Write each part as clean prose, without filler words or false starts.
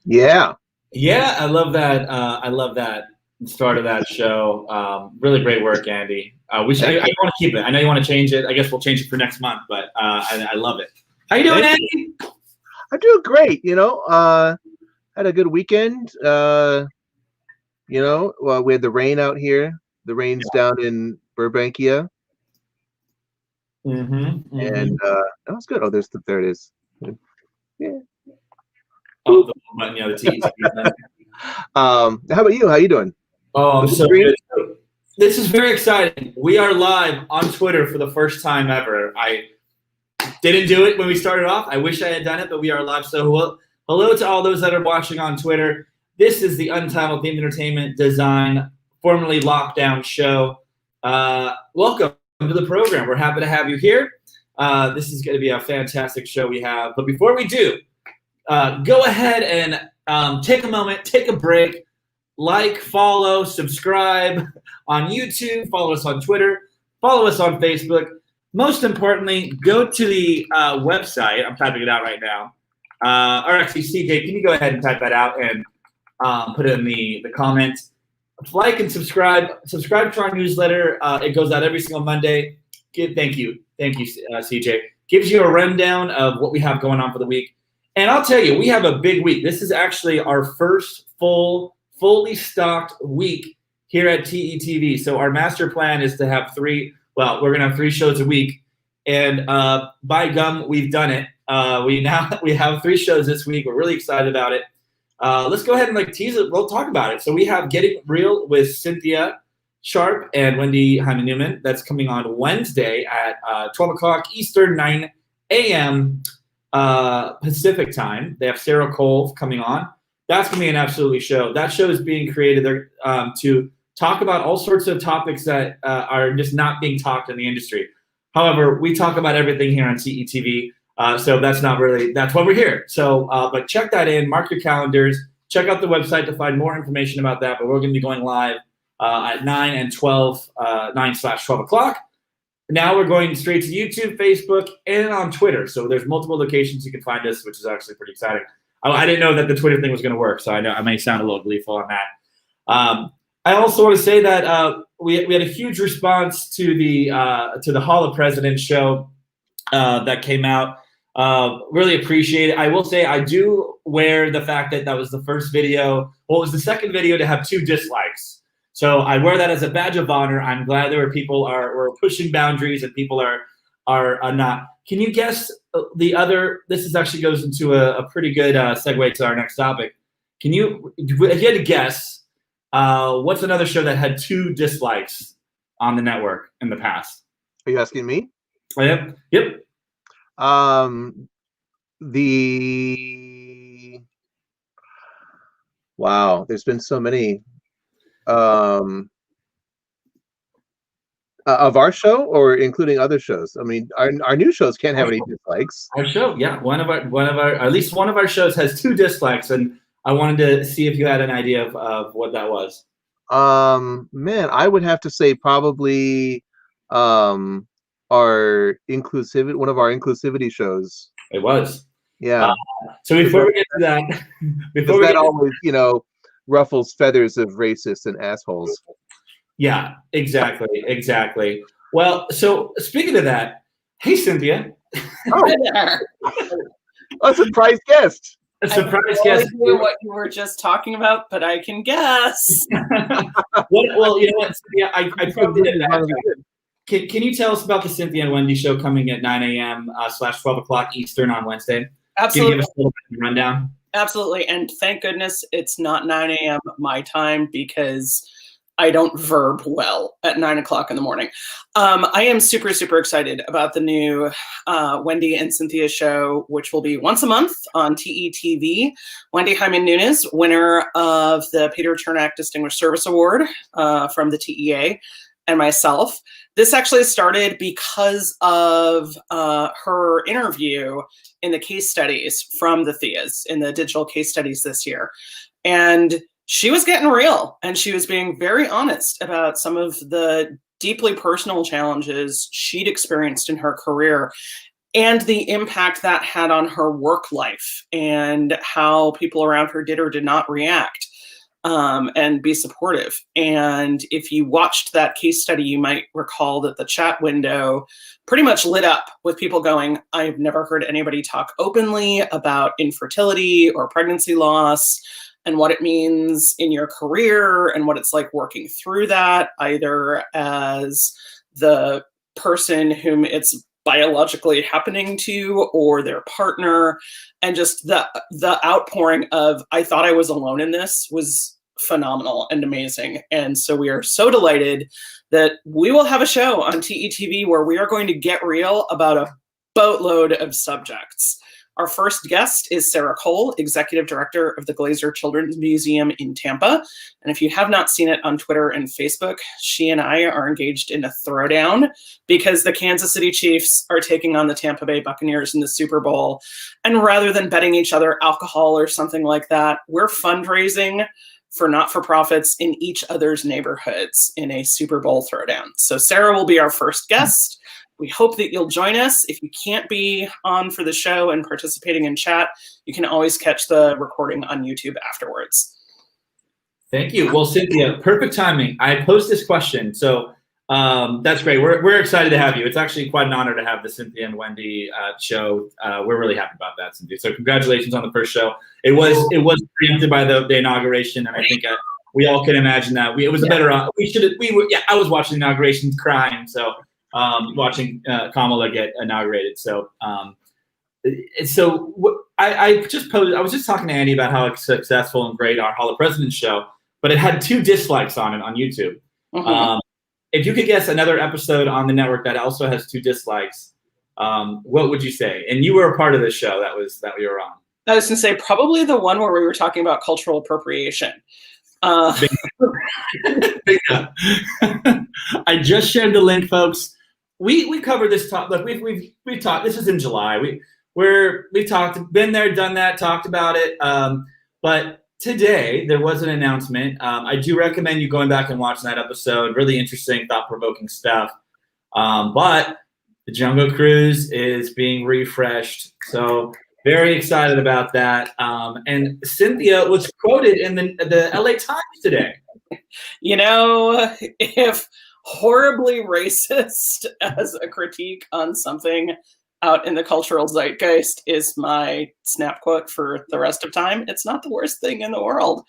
Yeah. Yeah, I love that. I love that start of that show. Really great work, Andy. I want to keep it. I know you want to change it. I guess we'll change it for next month, but I love it. How you doing, Andy? I'm doing great. Had a good weekend. Well, we had the rain out here. The rain's down in Burbankia. And that was good. Oh, there it is. Yeah. Oh, the button, the T. How about you? How you doing? Oh, I'm so good. This is very exciting. We are live on Twitter for the first time ever. I didn't do it when we started off. I wish I had done it, but we are live. So hello to all those that are watching on Twitter. This is the Untitled Themed Entertainment Design, formerly Lockdown Show. Welcome to the program. We're happy to have you here. This is going to be a fantastic show we have. But before we do, go ahead and take a moment, take a break, like, follow, subscribe on YouTube, follow us on Twitter, follow us on Facebook. Most importantly, go to the website. I'm typing it out right now. Or actually, CJ, can you go ahead and type that out and put it in the comments? Like and subscribe. Subscribe to our newsletter. It goes out every single Monday. Thank you, CJ. Gives you a rundown of what we have going on for the week. And I'll tell you, we have a big week. This is actually our first fully stocked week here at TETV. So our master plan is to have we're going to have 3 shows a week. And by gum, we've done it. We have 3 shows this week. We're really excited about it. Let's go ahead and tease it. We'll talk about it. So we have Getting Real with Cynthia Sharp and Wendy Hyman Newman. That's coming on Wednesday at 12 o'clock Eastern, 9 a.m. Pacific time. They have Sarah Gohl coming on. That's going to be an absolutely show. That show is being created there to talk about all sorts of topics that are just not being talked in the industry. However, we talk about everything here on CETV, so that's why we're here. So, but check that in, mark your calendars, check out the website to find more information about that. But we're going to be going live at 9 and 9/12 o'clock. Now we're going straight to YouTube, Facebook, and on Twitter. So there's multiple locations you can find us, which is actually pretty exciting. I didn't know that the Twitter thing was going to work, so I know I may sound a little gleeful on that. I also want to say that we had a huge response to the Hall of Presidents show that came out. Really appreciate it. I will say I do wear the fact that was the first video. Well, it was the second video to have 2 dislikes. So I wear that as a badge of honor. I'm glad there were people were pushing boundaries and people are not. Can you guess the other? This actually goes into a pretty good segue to our next topic. If you had to guess, what's another show that had 2 dislikes on the network in the past? Are you asking me? I am. Yep. Wow, there's been so many. Of our show, or including other shows? I mean, our new shows can't have any dislikes. Our show, yeah, one of our at least one of our shows has 2 dislikes, and I wanted to see if you had an idea of what that was. Man, I would have to say probably our inclusivity, one of our inclusivity shows. It was. Yeah. So before we get to that, that always, ruffles feathers of racists and assholes. Yeah, exactly. Well, so speaking of that, hey, Cynthia. Oh, a surprise guest. A I have surprise no guest. idea what you were just talking about, but I can guess. Well, you know what? Yeah, I probably did As long as that. we did. Can you tell us about the Cynthia and Wendy show coming at 9 a.m. / 12 o'clock Eastern on Wednesday? Absolutely. Can you give us a little bit of a rundown? Absolutely. And thank goodness it's not 9 a.m. my time, because I don't verb well at 9 o'clock in the morning. I am super, super excited about the new Wendy and Cynthia show, which will be once a month on TETV. Wendy Hyman Nunes, winner of the Peter Chernak Distinguished Service Award from the TEA, and myself. This actually started because of her interview in the case studies from the Theas, in the digital case studies this year. And she was getting real, and she was being very honest about some of the deeply personal challenges she'd experienced in her career and the impact that had on her work life and how people around her did or did not react and be supportive. And if you watched that case study, you might recall that the chat window pretty much lit up with people going, I've never heard anybody talk openly about infertility or pregnancy loss and what it means in your career and what it's like working through that, either as the person whom it's biologically happening to or their partner. And just the outpouring of, I thought I was alone in this, was phenomenal and amazing. And so we are so delighted that we will have a show on TETV where we are going to get real about a boatload of subjects. Our first guest is Sarah Gohl, Executive Director of the Glazer Children's Museum in Tampa. And if you have not seen it on Twitter and Facebook, she and I are engaged in a throwdown because the Kansas City Chiefs are taking on the Tampa Bay Buccaneers in the Super Bowl. And rather than betting each other alcohol or something like that, we're fundraising for not-for-profits in each other's neighborhoods in a Super Bowl throwdown. So Sarah will be our first guest. We hope that you'll join us. If you can't be on for the show and participating in chat, you can always catch the recording on YouTube afterwards. Thank you. Well, Cynthia, perfect timing. I posed this question, so that's great. We're excited to have you. It's actually quite an honor to have the Cynthia and Wendy show. We're really happy about that, Cynthia. So congratulations on the first show. It was preempted by the inauguration, and I think we all can imagine that. It was a better. I was watching the inauguration crying. So. Watching Kamala get inaugurated. So, I was just talking to Andy about how successful and great our Hall of Presidents show, but it had 2 dislikes on it on YouTube. Mm-hmm. If you could guess another episode on the network that also has 2 dislikes, what would you say? And you were a part of this show that we were on. I was going to say probably the one where we were talking about cultural appropriation. I just shared the link, folks. We covered this topic. We've talked. This is in July. We've talked, been there, done that, talked about it. But today there was an announcement. I do recommend you going back and watching that episode. Really interesting, thought-provoking stuff. But the Jungle Cruise is being refreshed, so very excited about that. And Cynthia was quoted in the LA Times today. You know, if horribly racist as a critique on something out in the cultural zeitgeist is my snap quote for the rest of time, it's not the worst thing in the world.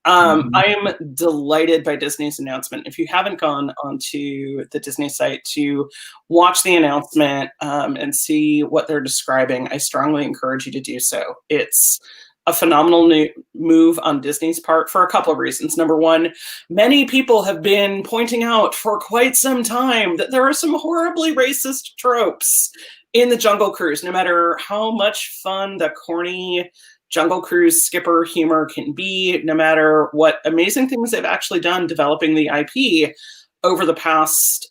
I am delighted by Disney's announcement. If you haven't gone onto the Disney site to watch the announcement and see what they're describing, I strongly encourage you to do so. It's a phenomenal new move on Disney's part for a couple of reasons. Number one, many people have been pointing out for quite some time that there are some horribly racist tropes in the Jungle Cruise, no matter how much fun the corny Jungle Cruise skipper humor can be, no matter what amazing things they've actually done developing the IP over the past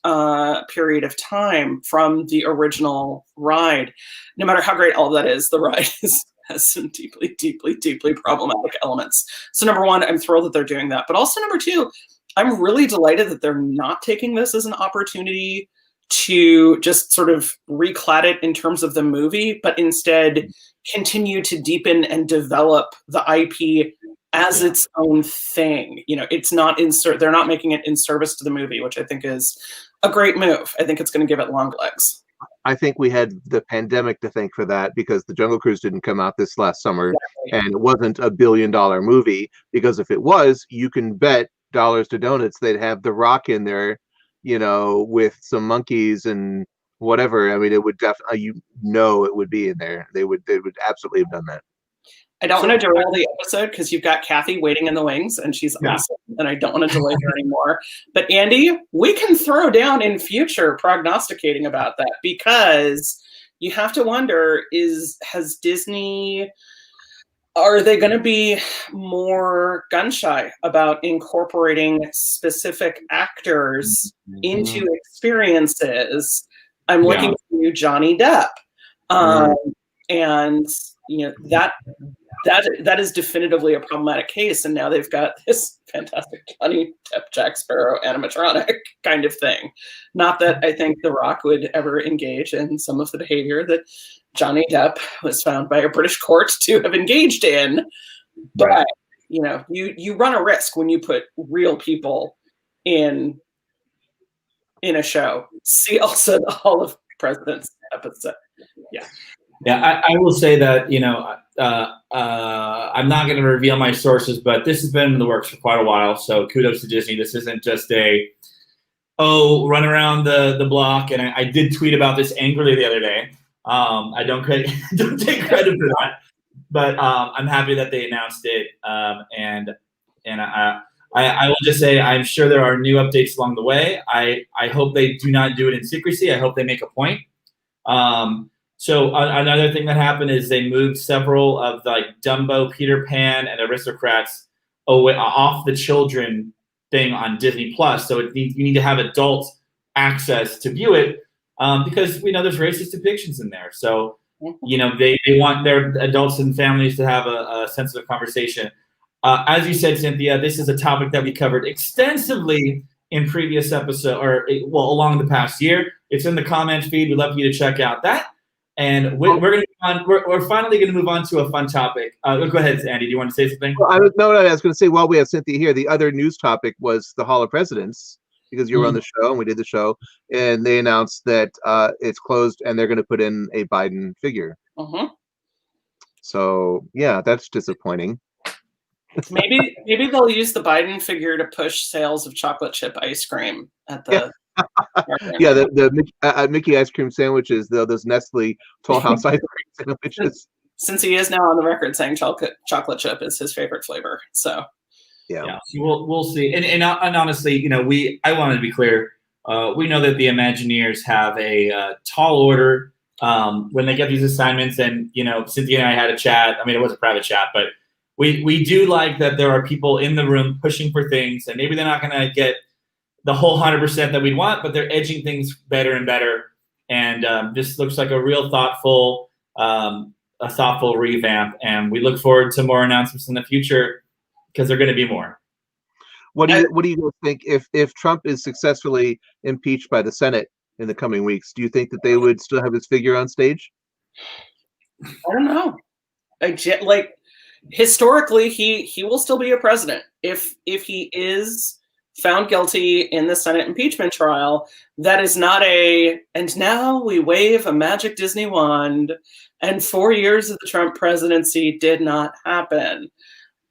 period of time from the original ride. No matter how great all of that is, the ride has some deeply, deeply, deeply problematic elements. So number one, I'm thrilled that they're doing that. But also number two, I'm really delighted that they're not taking this as an opportunity to just sort of reclad it in terms of the movie, but instead continue to deepen and develop the IP as its own thing. You know, it's not they're not making it in service to the movie, which I think is a great move. I think it's going to give it long legs. I think we had the pandemic to thank for that, because the Jungle Cruise didn't come out this last summer. and it wasn't $1 billion movie, because if it was, you can bet dollars to donuts they'd have The Rock in there, with some monkeys and whatever. I mean, it would definitely, it would be in there. They would absolutely have done that. I don't want to derail the episode because you've got Kathy waiting in the wings and she's awesome, and I don't want to delay her anymore. But Andy, we can throw down in future prognosticating about that, because you have to wonder, has Disney, are they going to be more gun shy about incorporating specific actors into experiences? I'm looking at you, Johnny Depp. And that is definitively a problematic case, and now they've got this fantastic Johnny Depp Jack Sparrow animatronic kind of thing. Not that I think The Rock would ever engage in some of the behavior that Johnny Depp was found by a British court to have engaged in, but you run a risk when you put real people in a show. See also the Hall of Presidents episode. Yeah, I will say that, I'm not going to reveal my sources, but this has been in the works for quite a while. So kudos to Disney. This isn't just run around the block. And I did tweet about this angrily the other day. I don't take credit for that, but I'm happy that they announced it. And I will just say, I'm sure there are new updates along the way. I hope they do not do it in secrecy. I hope they make a point. So another thing that happened is they moved several of Dumbo, Peter Pan, and Aristocrats off the children thing on Disney Plus. So you need to have adult access to view it, because we know there's racist depictions in there. So they want their adults and families to have a sensitive conversation. As you said, Cynthia, this is a topic that we covered extensively in previous episodes, along the past year. It's in the comments feed. We'd love for you to check out that. And we're finally going to move on to a fun topic. Go ahead, Andy. Do you want to say something? Well, I was going to say, while we have Cynthia here, the other news topic was the Hall of Presidents, because you were on the show and we did the show, and they announced that it's closed and they're going to put in a Biden figure. So yeah, that's disappointing. Maybe they'll use the Biden figure to push sales of chocolate chip ice cream at the. The Mickey ice cream sandwiches, those Nestle Toll House ice cream sandwiches. Since he is now on the record saying chocolate chip is his favorite flavor, so so we'll see. And honestly, I wanted to be clear. We know that the Imagineers have a tall order when they get these assignments, and Cynthia and I had a chat. I mean, it was a private chat, but we do like that there are people in the room pushing for things, and maybe they're not going to get the whole 100% that we'd want, but they're edging things better and better. And this looks like a real thoughtful revamp. And we look forward to more announcements in the future, because they're going to be more. What do you guys think if Trump is successfully impeached by the Senate in the coming weeks? Do you think that they would still have his figure on stage? I don't know. Historically, he will still be a president if he is found guilty in the Senate impeachment trial. That is not and now we wave a magic Disney wand and 4 years of the Trump presidency did not happen.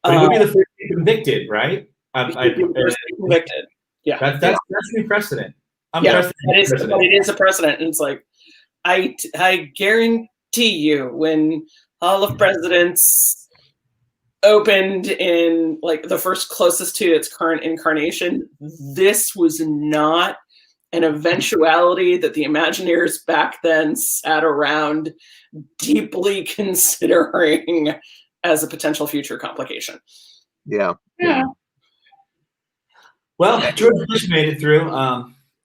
But he would be the first convicted, right? Convicted. Yeah. That's new precedent. But it is a precedent. And it's like, I guarantee you, when Hall of Presidents opened in the first closest to its current incarnation, this was not an eventuality that the Imagineers back then sat around deeply considering as a potential future complication. Yeah. Well, George Bush made it through.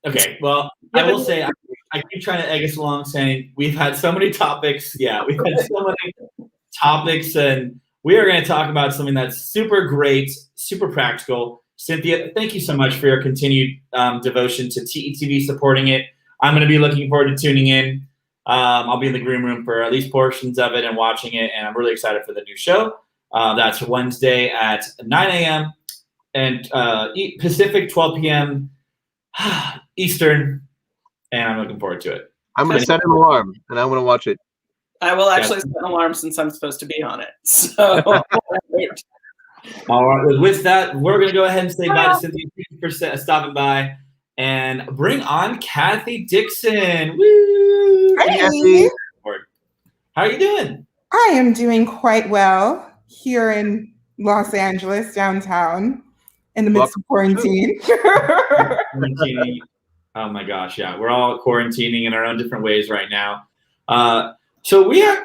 Okay, well, I will say, I keep trying to egg us along, saying we've had so many topics. Yeah, we've had so many topics, and we are going to talk about something that's super great, super practical. Cynthia, thank you so much for your continued devotion to TETV, supporting it. I'm going to be looking forward to tuning in. I'll be in the green room for at least portions of it and watching it, and I'm really excited for the new show. That's Wednesday at 9 a.m. and Pacific, 12 p.m. Eastern, and I'm looking forward to it. I'm going to set an alarm, and I'm going to watch it. I will actually set an alarm since I'm supposed to be on it. So. All right. With that, we're going to go ahead and say bye to Cynthia. Thank you for stopping by, and bring on Kathy Dixon. Woo! Hey. How are you doing? I am doing quite well here in Los Angeles, downtown, in the midst of quarantine. Quarantining. Oh my gosh, yeah, we're all quarantining in our own different ways right now. So I'm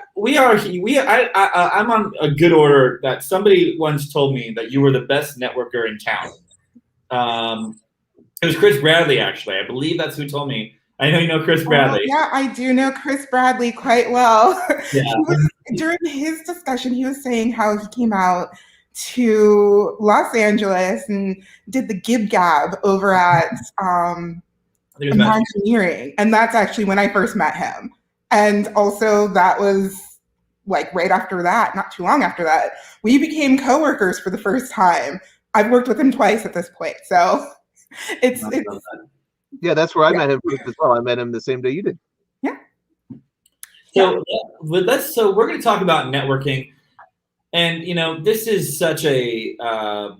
on a good order that somebody once told me that you were the best networker in town. It was Chris Bradley, actually. I believe that's who told me. I know you know Chris Bradley. Yeah, I do know Chris Bradley quite well. Yeah. During his discussion, he was saying how he came out to Los Angeles and did the Gib Gab over at Engineering. And that's actually when I first met him. And also that was like right after that, not too long after that, we became coworkers for the first time. I've worked with him twice at this point. So it's yeah, that's where I met him as well. I met him the same day you did. Yeah. So we're going to talk about networking, and this is such a a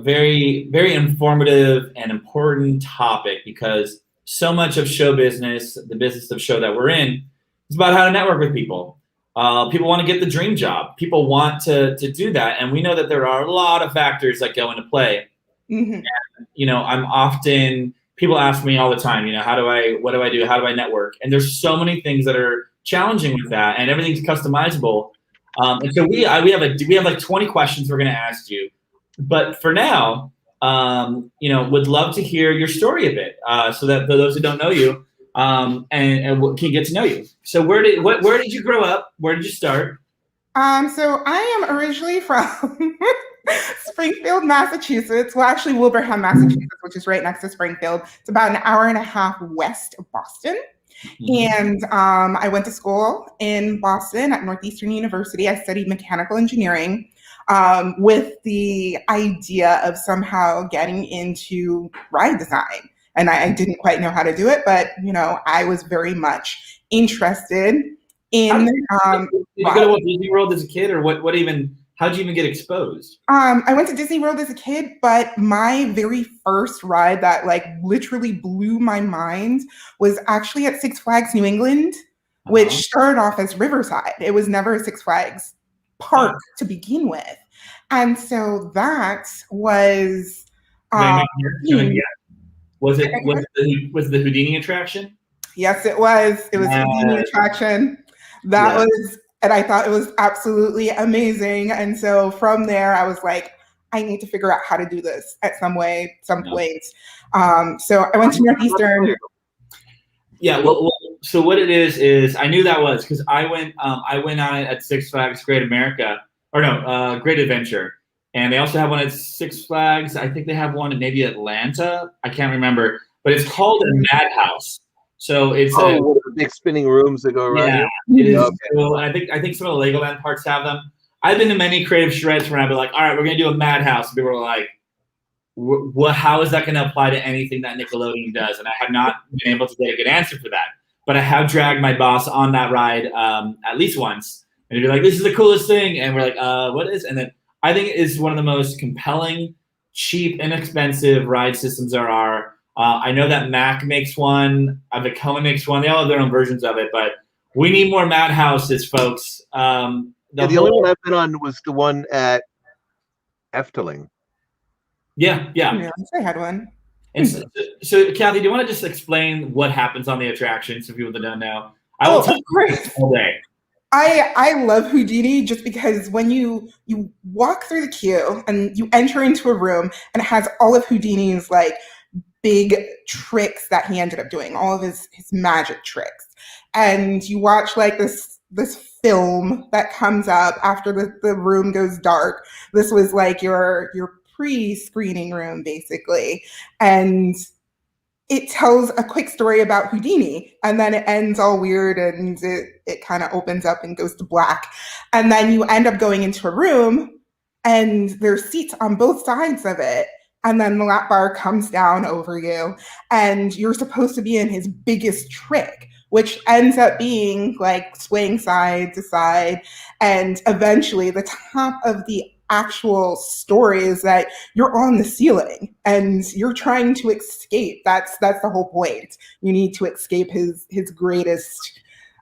very, very informative and important topic, because so much of show business, the business of show that we're in, is about how to network with people. People want to get the dream job. People want to do that, and we know that there are a lot of factors that go into play. Mm-hmm. And, I'm often, people ask me all the time, what do I do? How do I network? And there's so many things that are challenging with that, and everything's customizable. And so we have like 20 questions we're going to ask you. But for now, would love to hear your story a bit, so that for those who don't know you, and can get to know you. So where did you grow up? Where did you start? So I am originally from Springfield, Massachusetts. Well, actually Wilbraham, Massachusetts, which is right next to Springfield. It's about an hour and a half west of Boston. Mm-hmm. And I went to school in Boston at Northeastern University. I studied mechanical engineering with the idea of somehow getting into ride design. And I didn't quite know how to do it, but I was very much interested in. Did you go to Disney World as a kid, or how'd you even get exposed? I went to Disney World as a kid, but my very first ride that literally blew my mind was actually at Six Flags New England, which started off as Riverside. It was never a Six Flags park to begin with. And so that was was the Houdini attraction? Yes, it was. It was Houdini attraction. That was, and I thought it was absolutely amazing. And so from there, I was like, I need to figure out how to do this at some point. So I went to Northeastern. Yeah. Well, so what it is I knew that was because I went on it at Six Flags Great America, or no, Great Adventure. And they also have one at Six Flags. I think they have one in maybe Atlanta. I can't remember, but it's called a Madhouse. So it's the big spinning rooms that go around. Yeah, it is cool. And I think some of the Legoland parks have them. I've been to many creative shreds where I've been like, all right, we're gonna do a Madhouse. And people are like, how is that going to apply to anything that Nickelodeon does? And I have not been able to get a good answer for that. But I have dragged my boss on that ride at least once. And he'd be like, this is the coolest thing. And we're like, what is? And then I think it is one of the most compelling, cheap, inexpensive ride systems there are. I know that Mac makes one. Vekoma makes one. They all have their own versions of it. But we need more Madhouses, folks. The only one I've been on was the one at Efteling. Yeah. I had one. And so, Kathy, do you want to just explain what happens on the attraction to people that don't know? I will talk all day. I love Houdini just because when you walk through the queue and you enter into a room and it has all of Houdini's big tricks that he ended up doing, all of his magic tricks, and you watch this film that comes up after the room goes dark. This was your pre-screening room basically, and it tells a quick story about Houdini, and then it ends all weird and it kind of opens up and goes to black, and then you end up going into a room and there's seats on both sides of it, and then the lap bar comes down over you and you're supposed to be in his biggest trick, which ends up being like swaying side to side. And eventually the top of the actual story is that you're on the ceiling and you're trying to escape. That's the whole point. You need to escape his greatest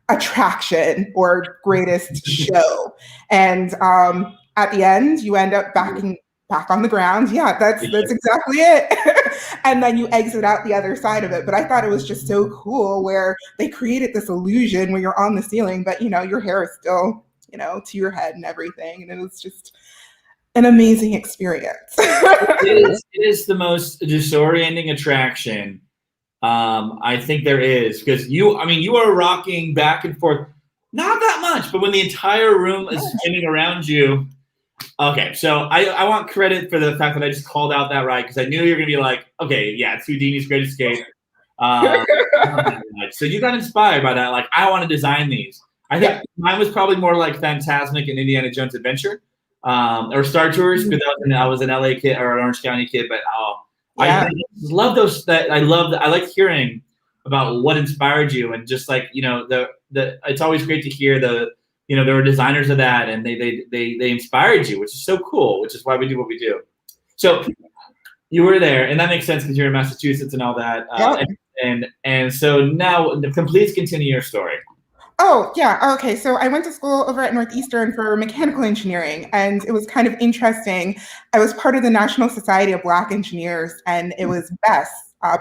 attraction or greatest show. And at the end, you end up back on the ground. Yeah, that's exactly it. And then you exit out the other side of it. But I thought it was just so cool where they created this illusion where you're on the ceiling, but your hair is still, to your head and everything. And it was just an amazing experience. It is the most disorienting attraction I think there is, because you are rocking back and forth, not that much, but when the entire room is spinning around you. Okay, so I want credit for the fact that I just called out that ride, because I knew you were gonna be like, okay, yeah, it's Houdini's Great Escape. So you got inspired by that. Like, I want to design these. I think mine was probably more like Fantasmic and Indiana Jones Adventure, or Star Tours, because I was an LA kid or an Orange County kid, but I love those. I like hearing about what inspired you, and just like it's always great to hear there were designers of that, and they inspired you, which is so cool. Which is why we do what we do. So you were there, and that makes sense because you're in Massachusetts and all that. And so now, please continue your story. Oh, yeah. Okay. So I went to school over at Northeastern for mechanical engineering, and it was kind of interesting. I was part of the National Society of Black Engineers, and it was BESS,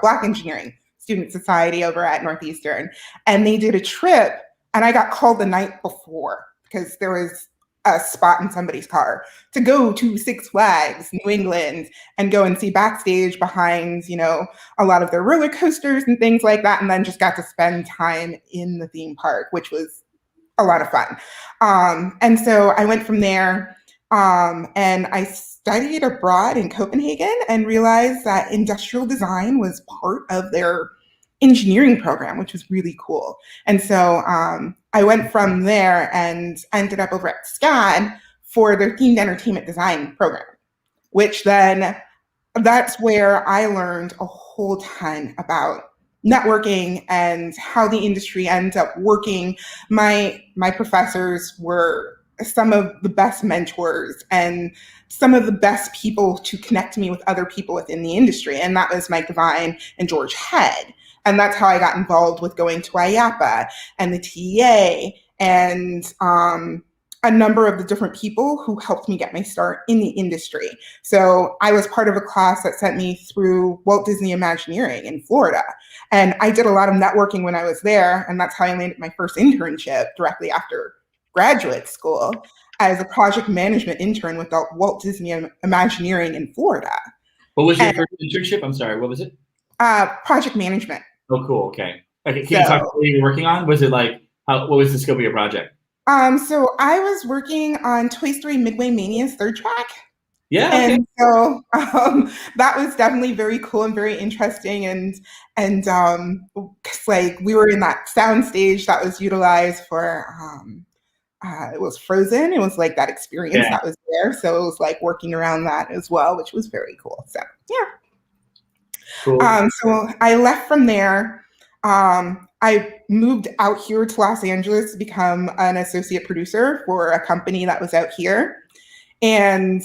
Black Engineering Student Society over at Northeastern. And they did a trip, and I got called the night before because there was a spot in somebody's car to go to Six Flags, New England, and go and see backstage behind, a lot of their roller coasters and things like that. And then just got to spend time in the theme park, which was a lot of fun. And so I went from there and I studied abroad in Copenhagen and realized that industrial design was part of their engineering program, which was really cool. And so I went from there and ended up over at SCAD for their themed entertainment design program, which then that's where I learned a whole ton about networking and how the industry ends up working. My professors were some of the best mentors and some of the best people to connect me with other people within the industry. And that was Mike Devine and George Head. And that's how I got involved with going to IAPA and the TEA and a number of the different people who helped me get my start in the industry. So I was part of a class that sent me through Walt Disney Imagineering in Florida. And I did a lot of networking when I was there. And that's how I landed my first internship directly after graduate school as a project management intern with Walt Disney Imagineering in Florida. What was your first internship? I'm sorry, what was it? Project management. Oh, cool. Okay. Can you talk about what you were working on? Was it like, what was the scope of your project? So I was working on Toy Story Midway Mania's third track. Yeah. And so that was definitely very cool and very interesting. And like we were in that sound stage that was utilized for, it was Frozen. It was like that experience that was there. So it was like working around that as well, which was very cool. So, yeah. Cool. So I left from there. I moved out here to Los Angeles to become an associate producer for a company that was out here. And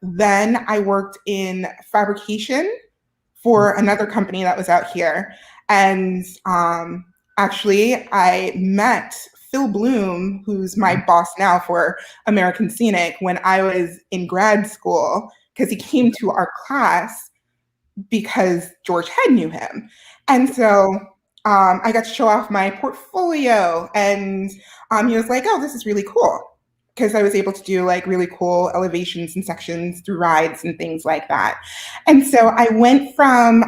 then I worked in fabrication for another company that was out here. And actually, I met Phil Bloom, who's my boss now for American Scenic, when I was in grad school, because he came to our class because George Head knew him. And so I got to show off my portfolio, and he was like, oh, this is really cool, because I was able to do like really cool elevations and sections through rides and things like that. And so I went from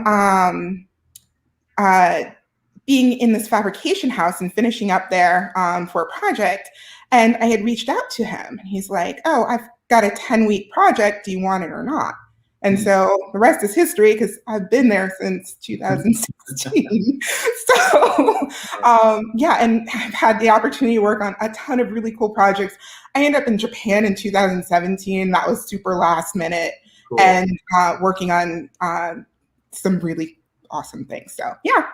being in this fabrication house and finishing up there for a project, and I had reached out to him, and he's like, oh, I've got a 10-week project. Do you want it or not? And so the rest is history, because I've been there since 2016. So and I've had the opportunity to work on a ton of really cool projects. I ended up in Japan in 2017. That was super last minute. Cool. And working on some really awesome things. So, yeah.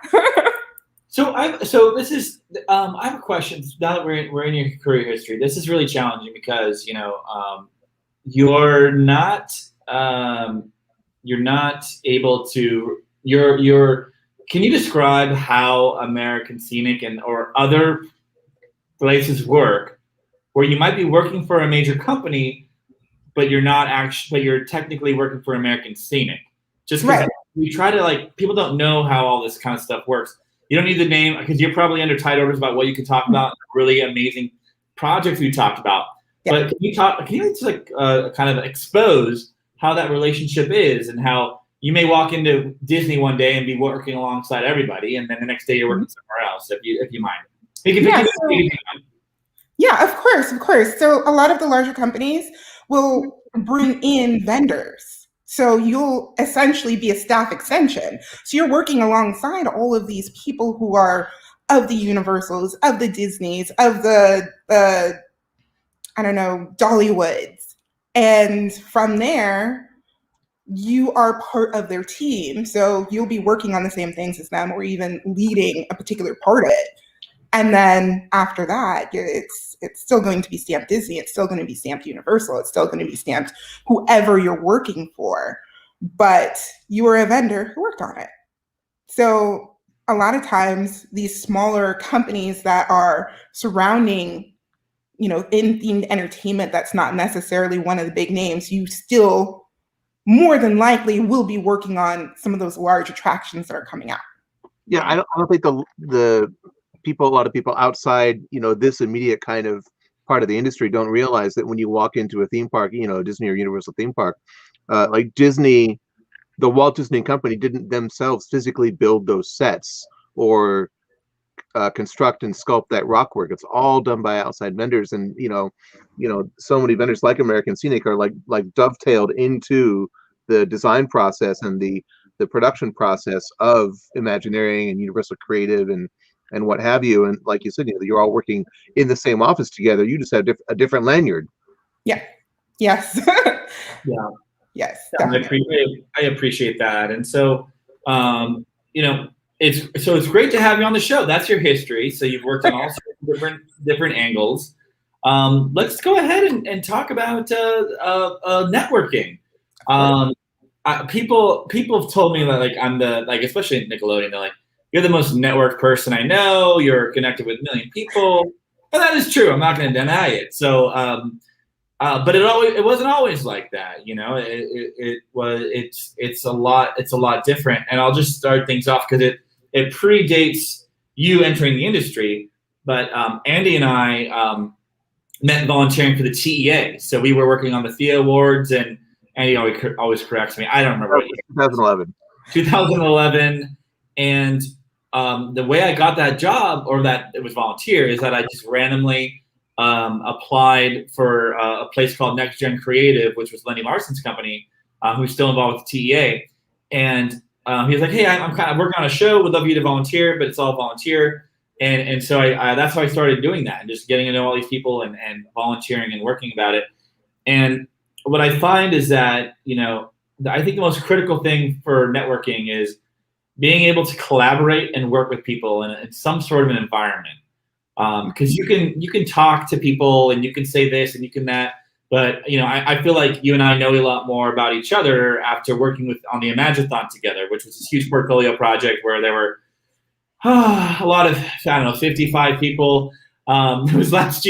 So this is I have a question. Now that we're in your career history, this is really challenging because you're not you're not able to you're can you describe how American Scenic and or other places work where you might be working for a major company but you're not actually but you're technically working for American Scenic? Just because Right. we try to like people don't know how all this kind of stuff works. You don't need the name because you're probably under tight orders about what you can talk about, really amazing projects we talked about. Yeah. But can you just like kind of expose how that relationship is and how you may walk into Disney one day and be working alongside everybody, and then the next day you're working somewhere else, if you mind. Yeah, of course, of course. So a lot of the larger companies will bring in vendors. So you'll essentially be a staff extension. So you're working alongside all of these people who are of the Universals, of the Disneys, of the I don't know, Dollywoods. And from there, you are part of their team. So you'll be working on the same things as them or even leading a particular part of it. And then after that, it's still going to be stamped Disney. It's still going to be stamped Universal. It's still going to be stamped whoever you're working for. But you were a vendor who worked on it. So a lot of times, these smaller companies that are surrounding, in themed entertainment that's not necessarily one of the big names, you still more than likely will be working on some of those large attractions that are coming out. Yeah, I don't think the people, a lot of people outside, this immediate kind of part of the industry don't realize that when you walk into a theme park, Disney or Universal theme park, like Disney, the Walt Disney Company didn't themselves physically build those sets or construct and sculpt that rock work. It's all done by outside vendors, and so many vendors like American Scenic are like dovetailed into the design process and the production process of Imagineering and Universal Creative and what have you. And like you said, you're all working in the same office together. You just have a different lanyard. Yeah. Yes. Yeah. Yes. I appreciate that. And so, it's great to have you on the show. That's your history. So you've worked on all sorts of different angles. Let's go ahead and talk about networking. People have told me that I'm especially at Nickelodeon, they're like, you're the most networked person I know. You're connected with a million people, and that is true. I'm not going to deny it. So, but it wasn't always like that. It's a lot different. And I'll just start things off because it predates you entering the industry. But Andy and I met volunteering for the TEA. So we were working on the THEA Awards, and Andy always corrects me. I don't remember what year. 2011. 2011, and the way I got that job, or that it was volunteer, is that I just randomly applied for a place called Next Gen Creative, which was Lenny Larson's company, who's still involved with the TEA. And he was like, hey, I'm kind of working on a show. Would love you to volunteer, but it's all volunteer. And so I that's how I started doing that, and just getting to know all these people and volunteering and working about it. And what I find is that, I think the most critical thing for networking is being able to collaborate and work with people in some sort of an environment. Because you can talk to people and you can say this and you can that, but I feel like you and I know a lot more about each other after working on the Imaginathon together, which was this huge portfolio project where there were a lot of 55 people. It was last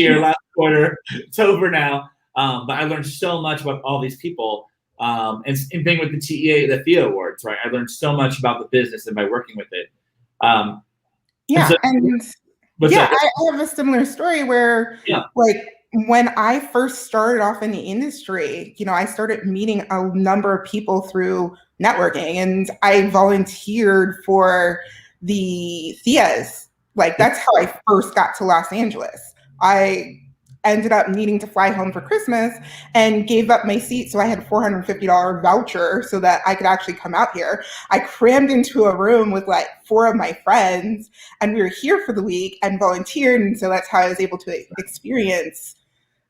quarter. It's over now. But I learned so much about all these people. And same thing with the TEA, the THEA Awards, right? I learned so much about the business and by working with it. I have a similar story where, when I first started off in the industry, I started meeting a number of people through networking, and I volunteered for the THEAs. That's how I first got to Los Angeles. I ended up needing to fly home for Christmas and gave up my seat. So I had a $450 voucher so that I could actually come out here. I crammed into a room with 4 of my friends, and we were here for the week and volunteered. And so that's how I was able to experience,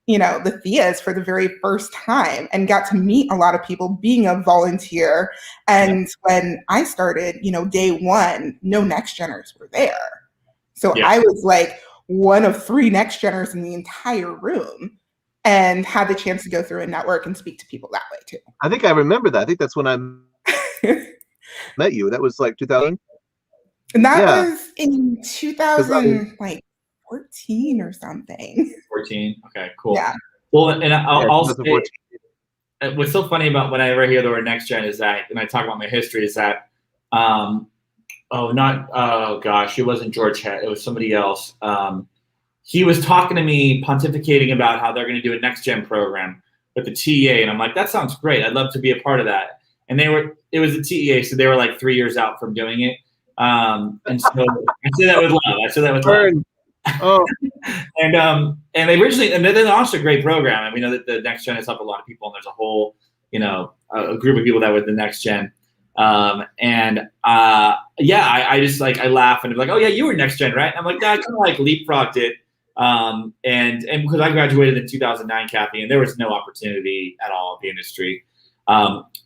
the THEAs for the very first time, and got to meet a lot of people being a volunteer. And when I started, day one, no Next Geners were there. So Yeah. I was like one of 3 next geners in the entire room and had the chance to go through a network and speak to people that way too. I think I remember that. I think that's when I met you. That was like 2000. And that Yeah, was in 'cause I 2014 or something. 14. Okay, cool. Yeah. Well, and yeah, I'll say 2014. what's so funny about when I ever hear the word next gen is that, and I talk about my history, is that, oh gosh, it wasn't George Head, it was somebody else. He was talking to me, pontificating about how they're going to do a next gen program with the TEA, and I'm like, that sounds great. I'd love to be a part of that. And it was the TEA, so they were like 3 years out from doing it. And so I say that with love. I say that with love. Oh, And they originally, and they launched a great program, and we know that the next gen has helped a lot of people, and there's a whole, a group of people that were the next gen. I just like, I laugh and I'm like, oh yeah, you were next gen, right? And I'm like, nah, I kind of like leapfrogged it. And because I graduated in 2009, Kathy, and there was no opportunity at all in the industry.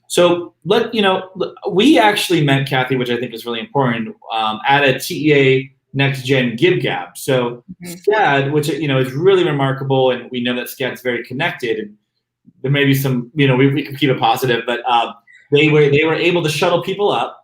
So we actually met, Kathy, which I think is really important, at a TEA Next Gen Give Gab. So SCAD, which is really remarkable, and we know that SCAD is very connected, and there may be some, we can keep it positive, but they were able to shuttle people up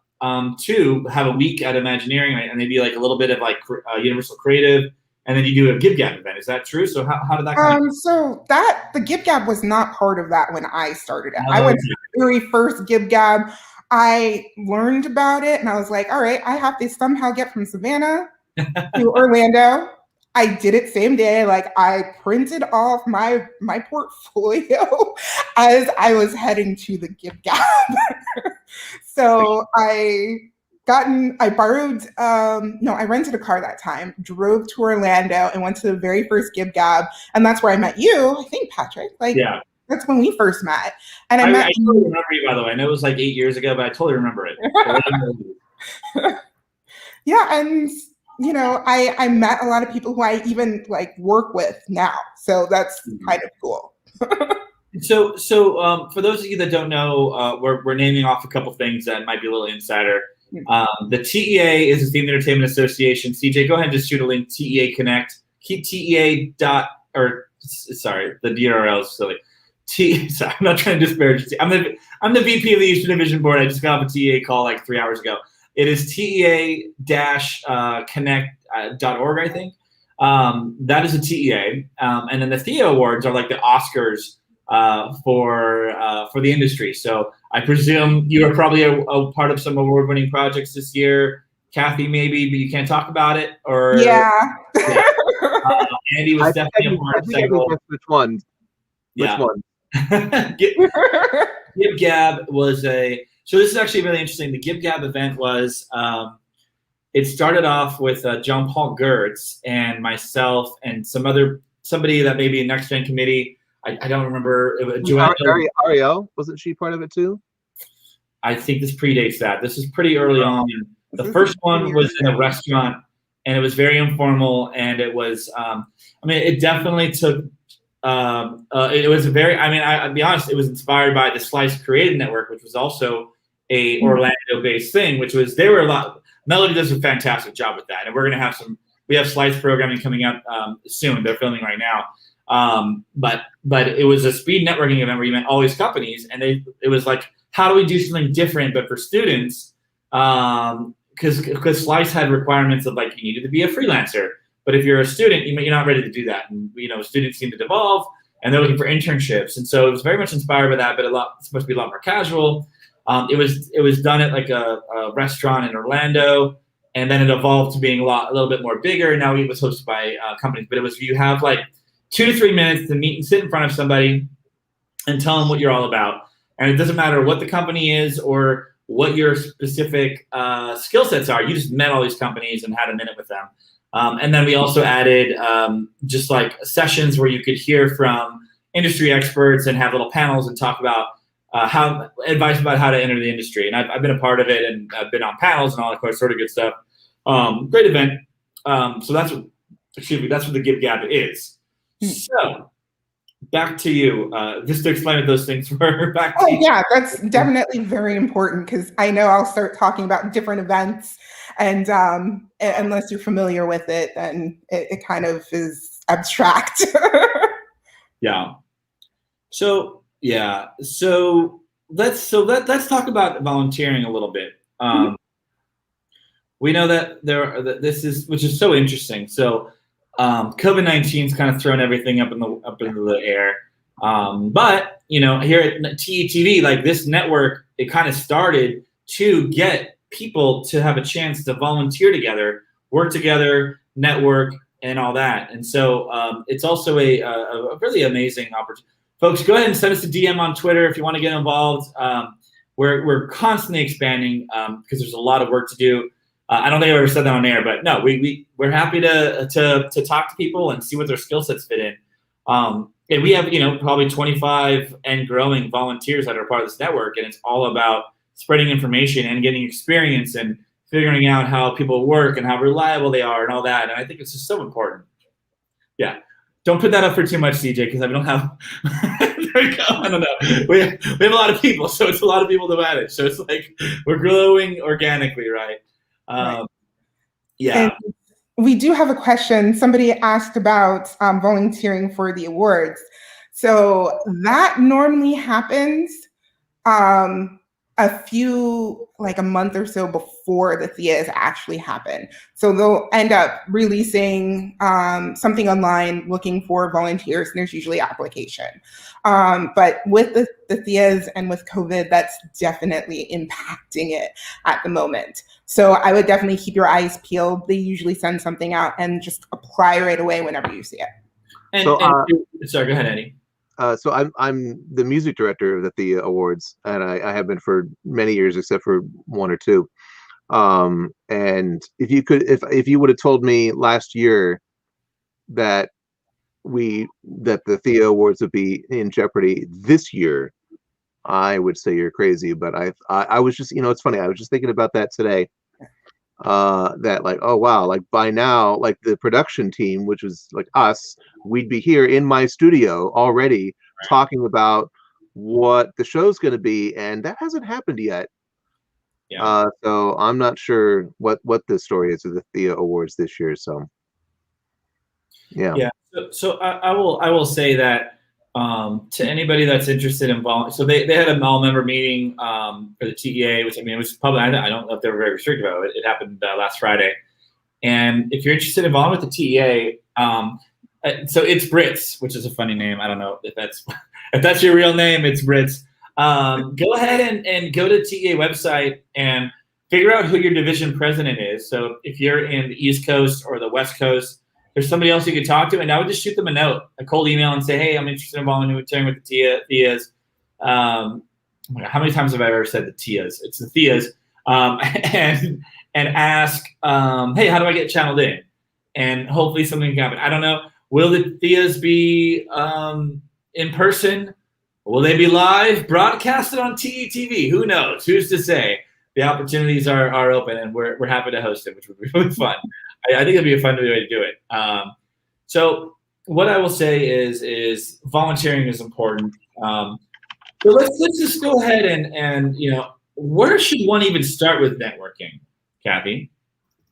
to have a week at Imagineering, and maybe like a little bit of like Universal Creative, and then you do a Give Gab event. Is that true? So how did that come? So the Give Gab was not part of that when I started it. I went to the very first Give Gab. I learned about it and I was like, all right, I have to somehow get from Savannah to Orlando. I did it same day. Like I printed off my portfolio as I was heading to the Give Gab. So I rented a car that time, drove to Orlando and went to the very first Give Gab. And that's where I met you, I think, Patrick. Yeah. That's when we first met. And I totally remember you, by the way. I know it was like 8 years ago, but I totally remember it. Yeah, and I met a lot of people who I even like work with now. So that's kind of cool. So for those of you that don't know, we're naming off a couple things that might be a little insider. The TEA is the Themed Entertainment Association. CJ, go ahead and just shoot a link, TEA Connect. Keep TEA the URL is silly. Sorry, I'm not trying to disparage. I'm the VP of the Eastern Division Board. I just got off a TEA call like 3 hours ago. It is TEA-connect.org, I think. That is a TEA. And then the THEA Awards are like the Oscars for the industry. So I presume you are probably a part of some award-winning projects this year. Kathy, maybe, but you can't talk about it? Or yeah. Andy was definitely a part of several. Which one? Yeah. Which one? Give Gab was so this is actually really interesting. The Give Gab event was, it started off with John Paul Gertz and myself and somebody that may be a Next Gen committee. I don't remember. Ariel, wasn't she part of it too? I think this predates that. This is pretty early on. The first one was in a restaurant, and it was very informal, and it was, it definitely took, it was I'll be honest, it was inspired by the Slice Creative Network, which was also a Orlando-based thing, Melody does a fantastic job with that, and we have Slice programming coming up soon. They're filming right now. But it was a speed networking event where you met all these companies, and it was like, how do we do something different but for students? Because Slice had requirements of like, you needed to be a freelancer, but if you're a student, you're not ready to do that. And students seem to devolve, and they're looking for internships, and so it was very much inspired by that, but it's supposed to be a lot more casual. It was done at like a restaurant in Orlando, and then it evolved to being a little bit more bigger. Now it was hosted by companies, but you have like 2 to 3 minutes to meet and sit in front of somebody and tell them what you're all about. And it doesn't matter what the company is or what your specific skill sets are. You just met all these companies and had a minute with them. And then we also added just like sessions where you could hear from industry experts and have little panels and talk about advice about how to enter the industry. And I've been a part of it, and I've been on panels and all that sort of good stuff. Great event. So that's what the Give Gab is. So back to you, just to explain what those things were. Yeah, that's definitely very important, because I know I'll start talking about different events And unless you're familiar with it, then it kind of is abstract. Yeah. So let's talk about volunteering a little bit. We know that which is so interesting. So COVID-19's kind of thrown everything up into the air. But here at TETV, like this network, it kind of started to get people to have a chance to volunteer together, work together, network, and all that. And so it's also a really amazing opportunity. Folks, go ahead and send us a DM on Twitter if you want to get involved. We're constantly expanding because there's a lot of work to do. I don't think I've ever said that on air, but no, we're happy to talk to people and see what their skill sets fit in. And we have probably 25 and growing volunteers that are part of this network, and it's all about spreading information and getting experience and figuring out how people work and how reliable they are and all that. And I think it's just so important. Yeah. Don't put that up for too much, CJ, because I don't have. There we go. I don't know. We have a lot of people, so it's a lot of people to manage. So it's like we're growing organically, right? Right. Yeah. And we do have a question. Somebody asked about volunteering for the awards. So that normally happens a month or so before the THEAs actually happen. So they'll end up releasing something online looking for volunteers, and there's usually application. But with the THEAs and with COVID, that's definitely impacting it at the moment. So I would definitely keep your eyes peeled. They usually send something out and just apply right away whenever you see it. Sorry, go ahead, Eddie. So I'm the music director of the THEA Awards, and I have been for many years, except for one or two. And if you would have told me last year that the THEA Awards would be in jeopardy this year, I would say you're crazy. But I was just, it's funny. I was just thinking about that today. That like, oh wow, like by now, like the production team, which was like us, we'd be here in my studio already talking about what the show's going to be, and that hasn't happened yet. Yeah. So I'm not sure what the story is of the THEA Awards this year. So yeah. Yeah. So I will say that to anybody that's interested in so they had an all-member meeting for the TEA, which it was public. I don't know if they were very restrictive about it. It happened last Friday. And if you're interested in involvement with the TEA, so it's Brits, which is a funny name. I don't know if that's your real name. It's Brits. Go ahead and go to the TEA website and figure out who your division president is. So if you're in the East Coast or the West Coast, there's somebody else you could talk to, and I would just shoot them a cold email, and say, hey, I'm interested in volunteering with the TEAs. How many times have I ever said the TEAs? It's the TEAs. And ask, hey, how do I get channeled in? And hopefully something can happen. I don't know. Will the TEAs be in person? Will they be live, broadcasted on TETV? Who knows? Who's to say? The opportunities are open, and we're happy to host it, which would be really fun. I think it'd be a fun way to do it. So what I will say is volunteering is important. So let's just go ahead and where should one even start with networking, Kathy?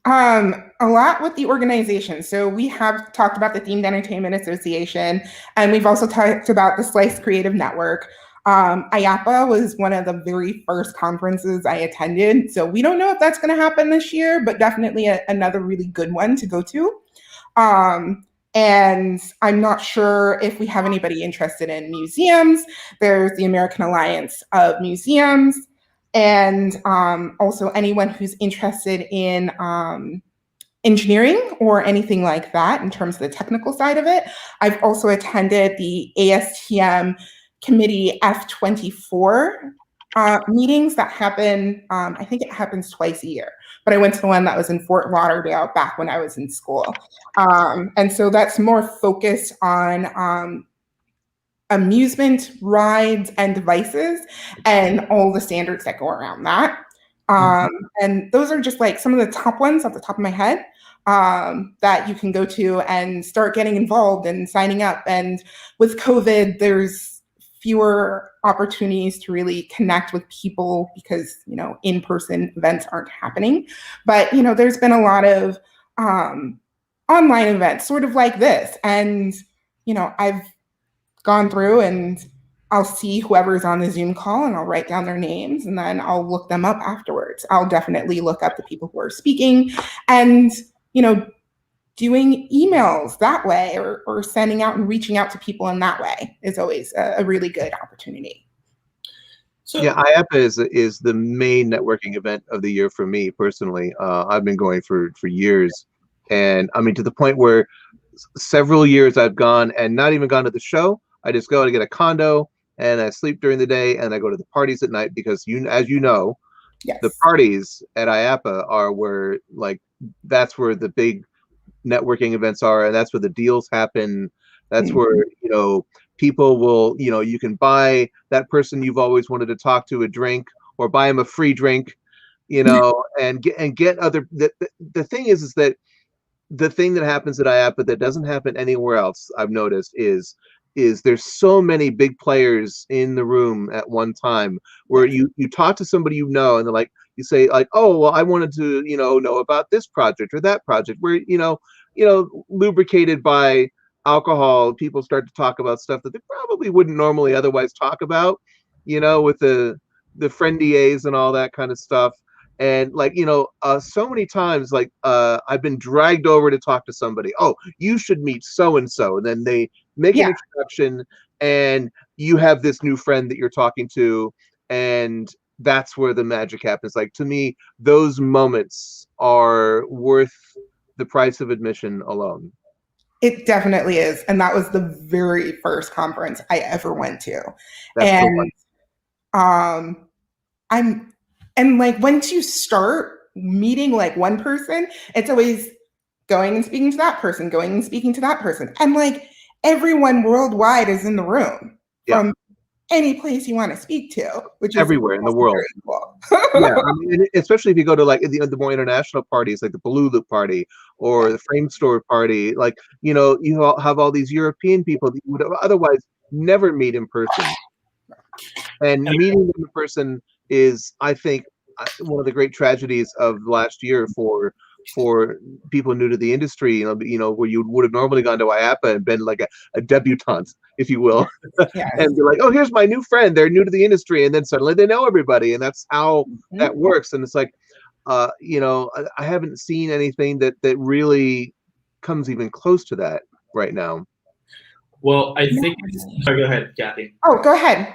A lot with the organization. So we have talked about the Themed Entertainment Association, and we've also talked about the Slice Creative Network. IAPA was one of the very first conferences I attended. So we don't know if that's going to happen this year, but definitely another really good one to go to. And I'm not sure if we have anybody interested in museums. There's the American Alliance of Museums, and also anyone who's interested in engineering or anything like that in terms of the technical side of it. I've also attended the ASTM Committee F24 meetings that happen, I think it happens twice a year, but I went to the one that was in Fort Lauderdale back when I was in school. And so that's more focused on amusement, rides, and devices, and all the standards that go around that. And those are just like some of the top ones off the top of my head that you can go to and start getting involved and signing up. And with COVID, there's fewer opportunities to really connect with people because, in-person events aren't happening. But, there's been a lot of online events sort of like this. And, I've gone through and I'll see whoever's on the Zoom call and I'll write down their names and then I'll look them up afterwards. I'll definitely look up the people who are speaking and, doing emails that way or sending out and reaching out to people in that way is always a really good opportunity. So yeah, IAPA is the main networking event of the year for me personally. I've been going for years, and I mean to the point where several years I've gone and not even gone to the show. I just go to get a condo and I sleep during the day and I go to the parties at night because as you know, yes, the parties at IAPA are where that's where the big networking events are, and that's where the deals happen. That's where people will you can buy that person you've always wanted to talk to a drink or buy them a free drink, and get other. The thing is that the thing that happens at IAPA that doesn't happen anywhere else, I've noticed, is there's so many big players in the room at one time where you talk to somebody and they're like, you say oh well, I wanted to know about this project or that project, where lubricated by alcohol, people start to talk about stuff that they probably wouldn't normally otherwise talk about, with the friendiers and all that kind of stuff. And so many times I've been dragged over to talk to somebody. Oh, you should meet so and so, and then they make an introduction and you have this new friend that you're talking to, and that's where the magic happens. To me, those moments are worth the price of admission alone. It definitely is. And that was the very first conference I ever went to. That's once you start meeting one person, it's always going and speaking to that person, going and speaking to that person. And everyone worldwide is in the room from any place you want to speak to, which is everywhere in the world. Cool. Yeah, I mean, especially if you go to the more international parties, like the Balulu party or the Frame Store party, you have all these European people that you would otherwise never meet in person. And meeting them in person is, I think, one of the great tragedies of last year for people new to the industry, where you would have normally gone to IAPA and been like a debutante, if you will, and be like, oh, here's my new friend. They're new to the industry, and then suddenly they know everybody, and that's how that works. And it's I haven't seen anything that really comes even close to that right now. Well, I think. Sorry, go ahead, Kathy. Oh, go ahead.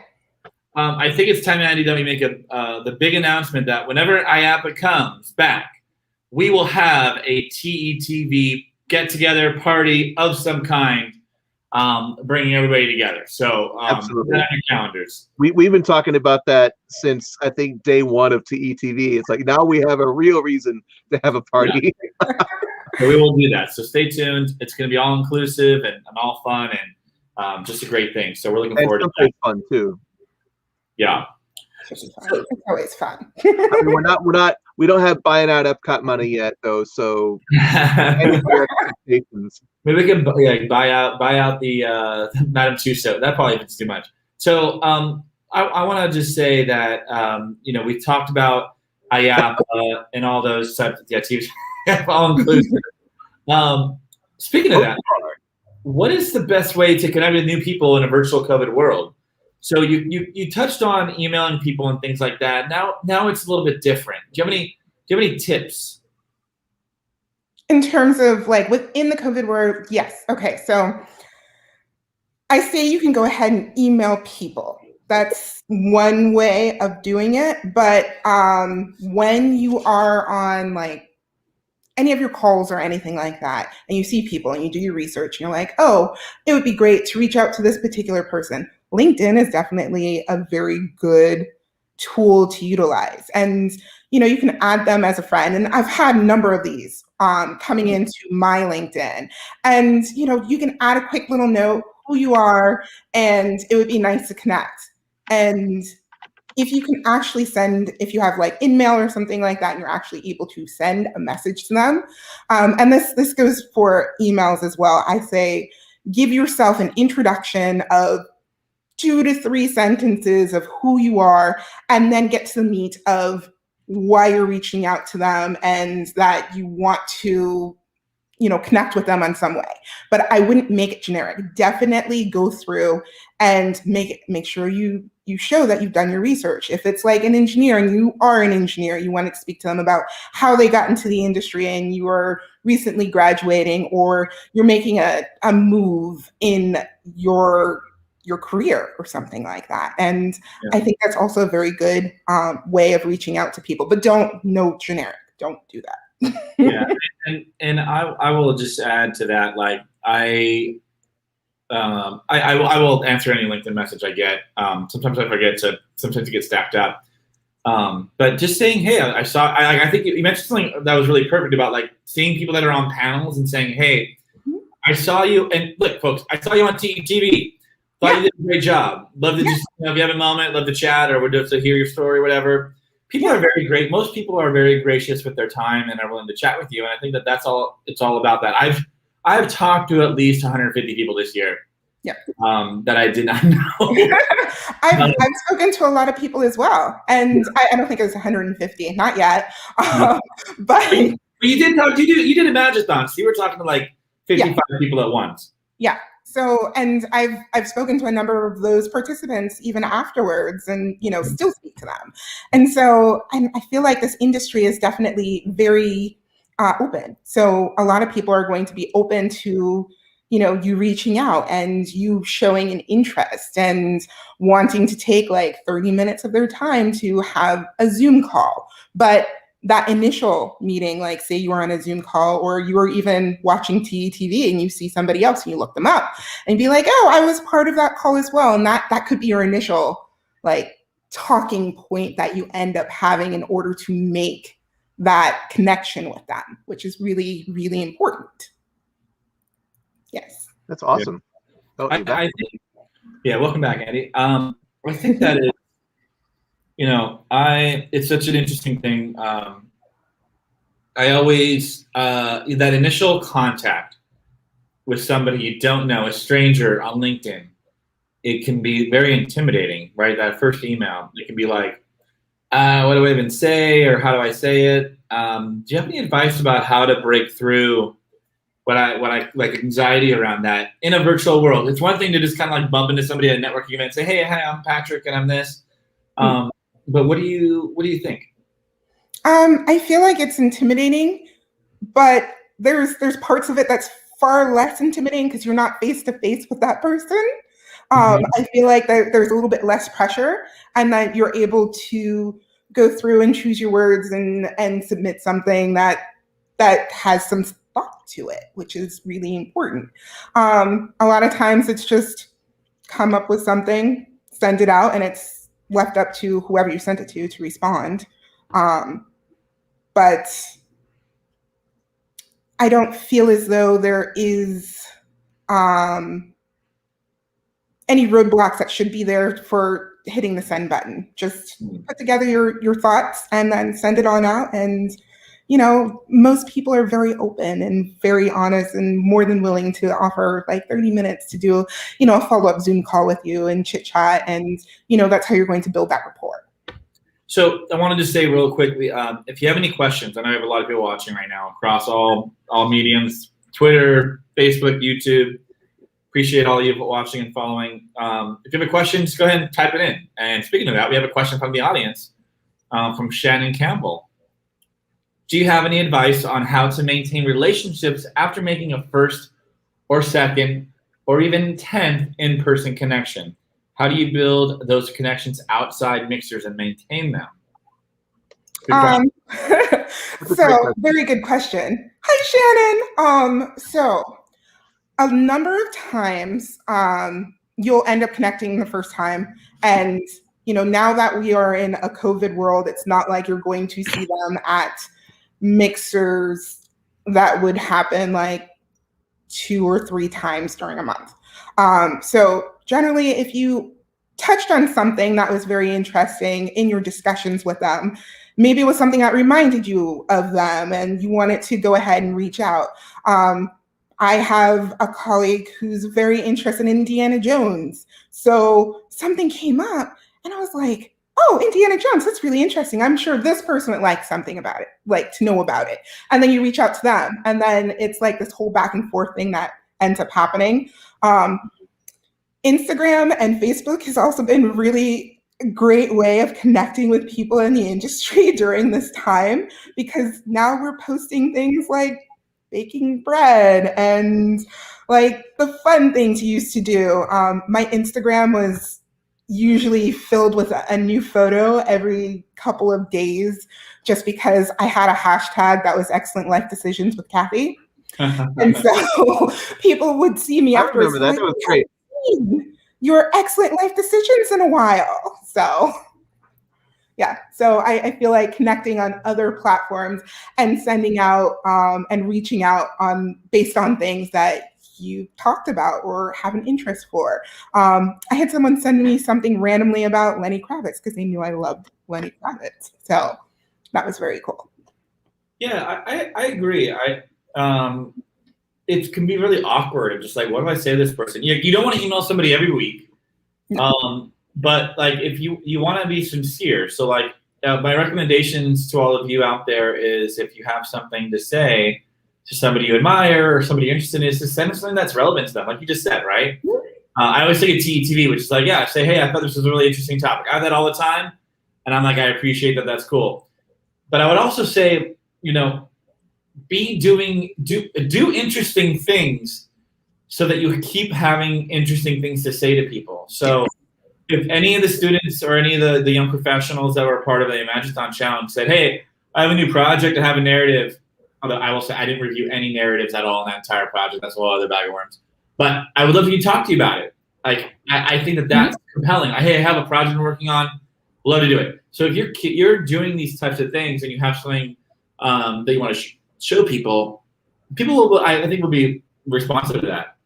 I think it's time, Andy, that we make the big announcement that whenever IAPA comes back, we will have a TETV get-together party of some kind, bringing everybody together. So absolutely, put it on your calendars. We've been talking about that since I think day one of TETV. It's now we have a real reason to have a party. Yeah. So we will do that. So stay tuned. It's going to be all inclusive and all fun and just a great thing. So we're looking forward to that. Fun too. Yeah. It's always fun. I mean, we don't have buying out Epcot money yet, though. So maybe we can buy out the Madame Tussauds. That probably is too much. So I want to just say that we talked about IAPA and all those types of TVs, all inclusive. Speaking of that, what is the best way to connect with new people in a virtual COVID world? So you touched on emailing people and things like that. Now it's a little bit different. Do you have any tips? In terms of within the COVID world, yes. Okay, so I say you can go ahead and email people. That's one way of doing it. But when you are on any of your calls or anything like that, and you see people and you do your research, and you're like, oh, it would be great to reach out to this particular person. LinkedIn is definitely a very good tool to utilize. And, you can add them as a friend. And I've had a number of these coming into my LinkedIn. And, you can add a quick little note, who you are, and it would be nice to connect. And if you can actually send, if you have InMail or something like that, and you're actually able to send a message to them, and this goes for emails as well, I say give yourself an introduction of 2 to 3 sentences of who you are, and then get to the meat of why you're reaching out to them and that you want to, connect with them in some way. But I wouldn't make it generic. Definitely go through and make sure you show that you've done your research. If it's like an engineer and you are an engineer, you want to speak to them about how they got into the industry and you are recently graduating, or you're making a move in your career or something like that. And I think that's also a very good way of reaching out to people, but no generic. Don't do that. Yeah, and I will just add to that, like I will answer any LinkedIn message I get. Sometimes I forget to. Sometimes it gets stacked up. But just saying, hey, I think you mentioned something that was really perfect about like seeing people that are on panels and saying, hey, I saw you, and look, folks, I saw you on TV. Thought you did a great job. Love to just, if you have a moment, love to chat or would love to hear your story, whatever. People are very great. Most people are very gracious with their time and are willing to chat with you. And I think that's all. It's all about that. I've talked to at least 150 people this year. Yeah. That I did not know. I've spoken to a lot of people as well, and I don't think it was 150, not yet. But you did talk. You did a Magic-thon, so you were talking to like 55 people at once. Yeah. So, and I've spoken to a number of those participants even afterwards, and still speak to them. And so I feel like this industry is definitely very open. So a lot of people are going to be open to you reaching out and you showing an interest and wanting to take like 30 minutes of their time to have a Zoom call. But that initial meeting, like say you were on a Zoom call or you were even watching TV and you see somebody else and you look them up and be like, oh, I was part of that call as well. And that could be your initial like talking point that you end up having in order to make that connection with them, which is really, really important. Yes. That's awesome. Yeah. I think, welcome back, Andy. I think that is, it's such an interesting thing. I always, that initial contact with somebody you don't know, a stranger on LinkedIn, it can be very intimidating, right? That first email, it can be like, what do I even say, or how do I say it? Do you have any advice about how to break through what I like anxiety around that in a virtual world? It's one thing to just kind of like bump into somebody at a networking event and say, hey, I'm Patrick and I'm this. But what do you think? I feel like it's intimidating, but there's parts of it that's far less intimidating because you're not face to face with that person. I feel like there's a little bit less pressure, and that you're able to go through and choose your words and submit something that has some thought to it, which is really important. A lot of times it's just come up with something, send it out, and it's left up to whoever you sent it to respond. But I don't feel as though there is any roadblocks that should be there for hitting the send button. Just put together your thoughts and then send it on out. And, most people are very open and very honest and more than willing to offer like 30 minutes to do, a follow-up Zoom call with you and chit chat. And, that's how you're going to build that rapport. So I wanted to say real quickly, if you have any questions, I know I have a lot of people watching right now across all mediums, Twitter, Facebook, YouTube. Appreciate all you watching and following. If you have a question, just go ahead and type it in. And speaking of that, we have a question from the audience from Shannon Campbell. Do you have any advice on how to maintain relationships after making a first or second or even 10th in-person connection? How do you build those connections outside mixers and maintain them? So very good question. Hi, Shannon. So a number of times you'll end up connecting the first time, and now that we are in a COVID world, it's not like you're going to see them at mixers that would happen like 2 or 3 times during a month. So generally, if you touched on something that was very interesting in your discussions with them, maybe it was something that reminded you of them and you wanted to go ahead and reach out. I have a colleague who's very interested in Indiana Jones. So something came up and I was like, oh, Indiana Jones, that's really interesting. I'm sure this person would like something about it, like to know about it. And then you reach out to them. And then it's like this whole back and forth thing that ends up happening. Instagram and Facebook has also been really a great way of connecting with people in the industry during this time, because now we're posting things like baking bread and like the fun things you used to do. My Instagram was usually filled with a new photo every couple of days, just because I had a hashtag that was excellent life decisions with Kathy. And so people would see me I afterwards. remember that. Like, That was great. your excellent life decisions in a while. So yeah, so I feel like connecting on other platforms and sending out and reaching out on based on things that you talked about or have an interest for. I had someone send me something randomly about Lenny Kravitz because they knew I loved Lenny Kravitz. So that was very cool. Yeah, I agree. It can be really awkward of just like, what do I say to this person? You don't want to email somebody every week. But like if you want to be sincere, so like my recommendations to all of you out there is if you have something to say to somebody you admire or somebody you're interested in, is to send them something that's relevant to them, like you just said, right? I always say a TETV, which is like, yeah, say, hey, I thought this was a really interesting topic. I have that all the time, and I'm like, I appreciate that. That's cool. But I would also say, do interesting things so that you keep having interesting things to say to people. So if any of the students or any of the young professionals that were part of the Imagiton Challenge said, hey, I have a new project, I have a narrative, although I will say I didn't review any narratives at all in that entire project. That's a whole other bag of worms. But I would love for you to talk to you about it. Like, I think that that's compelling. Hey, I have a project I'm working on. Love to do it. So if you're doing these types of things and you have something that you want to show people, I think will be responsive to that.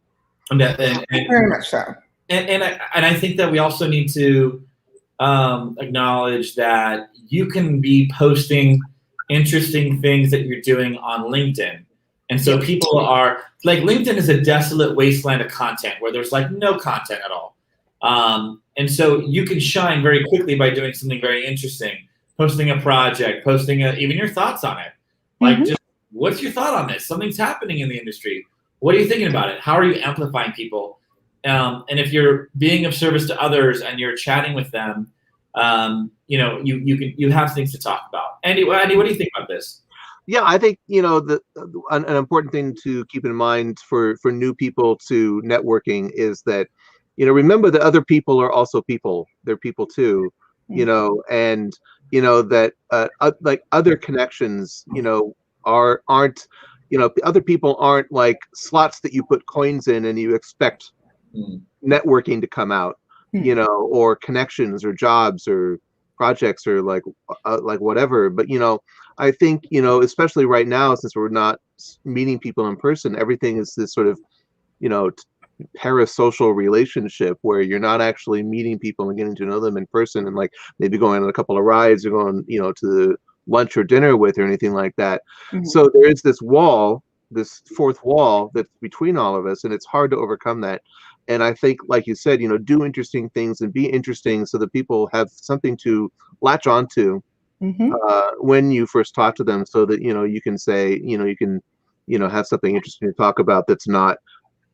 And very much so. And I think that we also need to acknowledge that you can be posting interesting things that you're doing on LinkedIn. And so people are like, LinkedIn is a desolate wasteland of content where there's like no content at all. And so you can shine very quickly by doing something very interesting, posting a project, posting even your thoughts on it. Like, just what's your thought on this? Something's happening in the industry. What are you thinking about it? How are you amplifying people? And if you're being of service to others and you're chatting with them, you have things to talk about. Andy, what do you think about this? Yeah, I think an important thing to keep in mind for new people to networking is that remember that other people are also people. They're people too, and that like other connections aren't other people aren't like slots that you put coins in and you expect networking to come out, or connections or jobs or projects or like whatever. But I think especially right now, since we're not meeting people in person, everything is this sort of parasocial relationship where you're not actually meeting people and getting to know them in person and like maybe going on a couple of rides or going to lunch or dinner with or anything like that. So there is this wall, this fourth wall that's between all of us, and it's hard to overcome that. And I think, like you said, do interesting things and be interesting so that people have something to latch onto when you first talk to them, so that you can say you can have something interesting to talk about that's not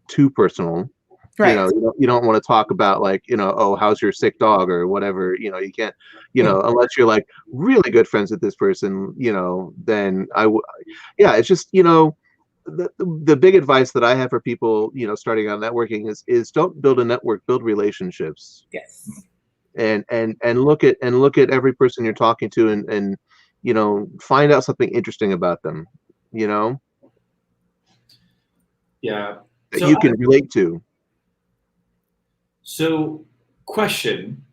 too personal. Right. You don't want to talk about like oh, how's your sick dog or whatever. You can't unless you're like really good friends with this person. Then it's just the big advice that I have for people starting out networking is don't build a network, build relationships. Yes. And look at every person you're talking to and find out something interesting about them. Yeah. That you can relate to. So, question,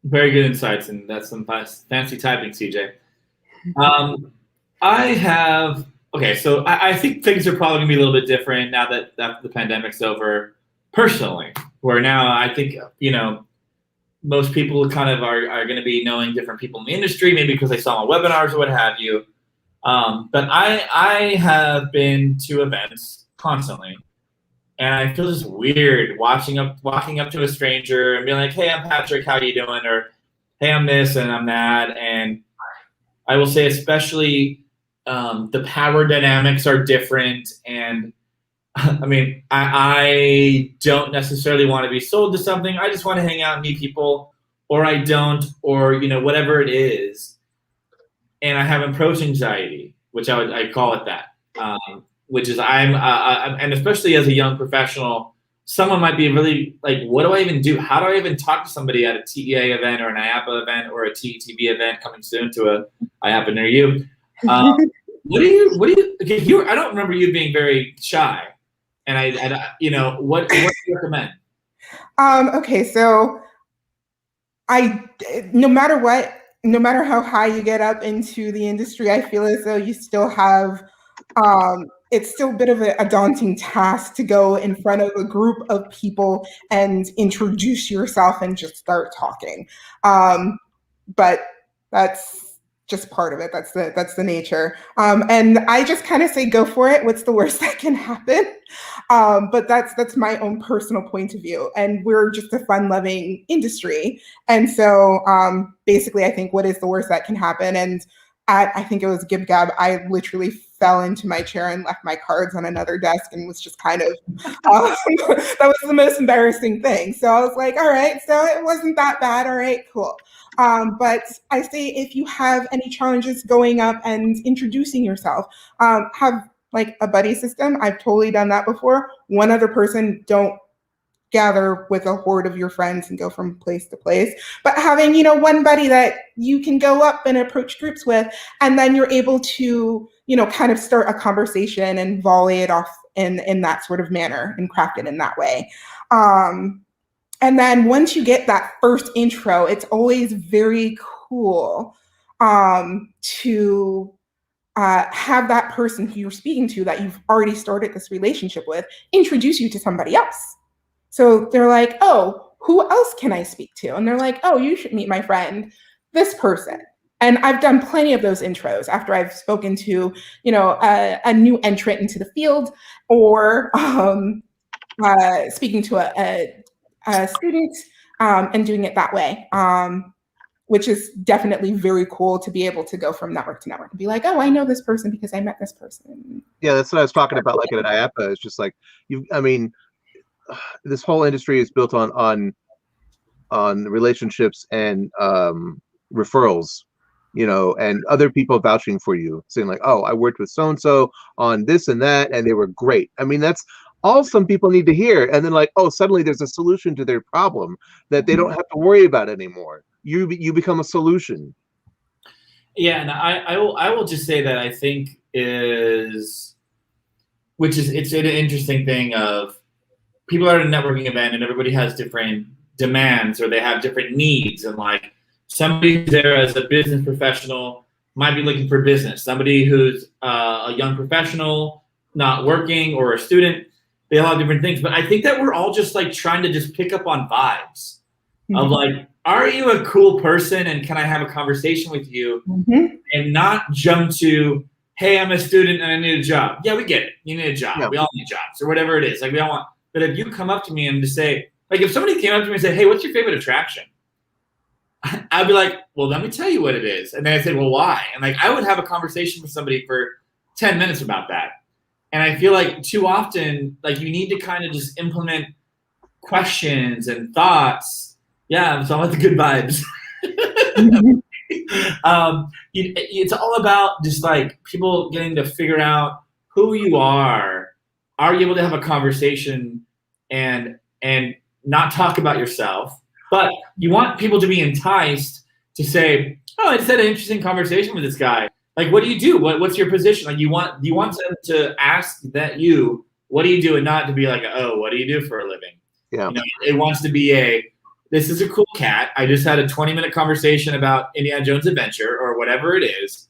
very good insights, and that's some fancy typing, CJ. So I think things are probably gonna be a little bit different now that the pandemic's over. Personally, where now I think most people kind of are going to be knowing different people in the industry, maybe because they saw on webinars or what have you. But I have been to events constantly And I feel just weird walking up to a stranger and being like, "Hey, I'm Patrick. How you doing?" Or, "Hey, I'm this and I'm that." And I will say, especially, the power dynamics are different. And I mean, I don't necessarily want to be sold to something. I just want to hang out and meet people, or I don't, or whatever it is. And I have approach anxiety, which I call it that. Which is and especially as a young professional, someone might be really like, what do I even do? How do I even talk to somebody at a TEA event or an IAPA event or a TETB event coming soon to a IAPA near you? What do you? I don't remember you being very shy, and what do you recommend? Okay, so no matter how high you get up into the industry, I feel as though you still have, it's still a bit of a daunting task to go in front of a group of people and introduce yourself and just start talking. But that's just part of it. That's the nature. And I just kind of say, go for it. What's the worst that can happen? But that's my own personal point of view. And we're just a fun-loving industry. And so basically, I think what is the worst that can happen? And I think it was Gib Gab, I literally fell into my chair and left my cards on another desk and was just kind of, that was the most embarrassing thing. So I was like, all right, so it wasn't that bad. All right, cool. But I say, if you have any challenges going up and introducing yourself, have like a buddy system. I've totally done that before. One other person, don't gather with a horde of your friends and go from place to place, but having, one buddy that you can go up and approach groups with, and then you're able to, kind of start a conversation and volley it off in that sort of manner and craft it in that way. And then once you get that first intro, it's always very cool to have that person who you're speaking to, that you've already started this relationship with, introduce you to somebody else. So they're like, oh, who else can I speak to? And they're like, oh, you should meet my friend, this person. And I've done plenty of those intros after I've spoken to, a new entrant into the field, or speaking to a student and doing it that way. Which is definitely very cool to be able to go from network to network and be like, oh, I know this person because I met this person. Yeah, that's what I was talking about. Like at IAPA, it's just like this whole industry is built on relationships and referrals, and other people vouching for you, saying like, oh, I worked with so and so on this and that, and they were great. I mean, that's all some people need to hear. And then like, oh, suddenly there's a solution to their problem that they don't have to worry about anymore. You become a solution. Yeah, and I will just say that I think it's an interesting thing of people are at a networking event and everybody has different demands, or they have different needs, and like somebody who's there as a business professional might be looking for business. Somebody who's a young professional not working, or a student, they all have different things. But I think that we're all just like trying to just pick up on vibes of like, are you a cool person and can I have a conversation with you? And not jump to, hey, I'm a student and I need a job. Yeah, we get it. You need a job. Yeah. We all need jobs, or whatever it is. Like, we all want. But if you come up to me and just say, like, if somebody came up to me and said, hey, what's your favorite attraction? I'd be like, well, let me tell you what it is. And then I said, well, why? And like, I would have a conversation with somebody for 10 minutes about that. And I feel like too often, like, you need to kind of just implement questions and thoughts. Yeah, so I want the good vibes. It's all about just like people getting to figure out who you are. Are you able to have a conversation and not talk about yourself? But you want people to be enticed to say, oh, I just had an interesting conversation with this guy. Like, what do you do? What's your position? Like, you want them to ask that what do you do, and not to be like, oh, what do you do for a living? Yeah. It wants to be this is a cool cat. I just had a 20-minute conversation about Indiana Jones Adventure, or whatever it is.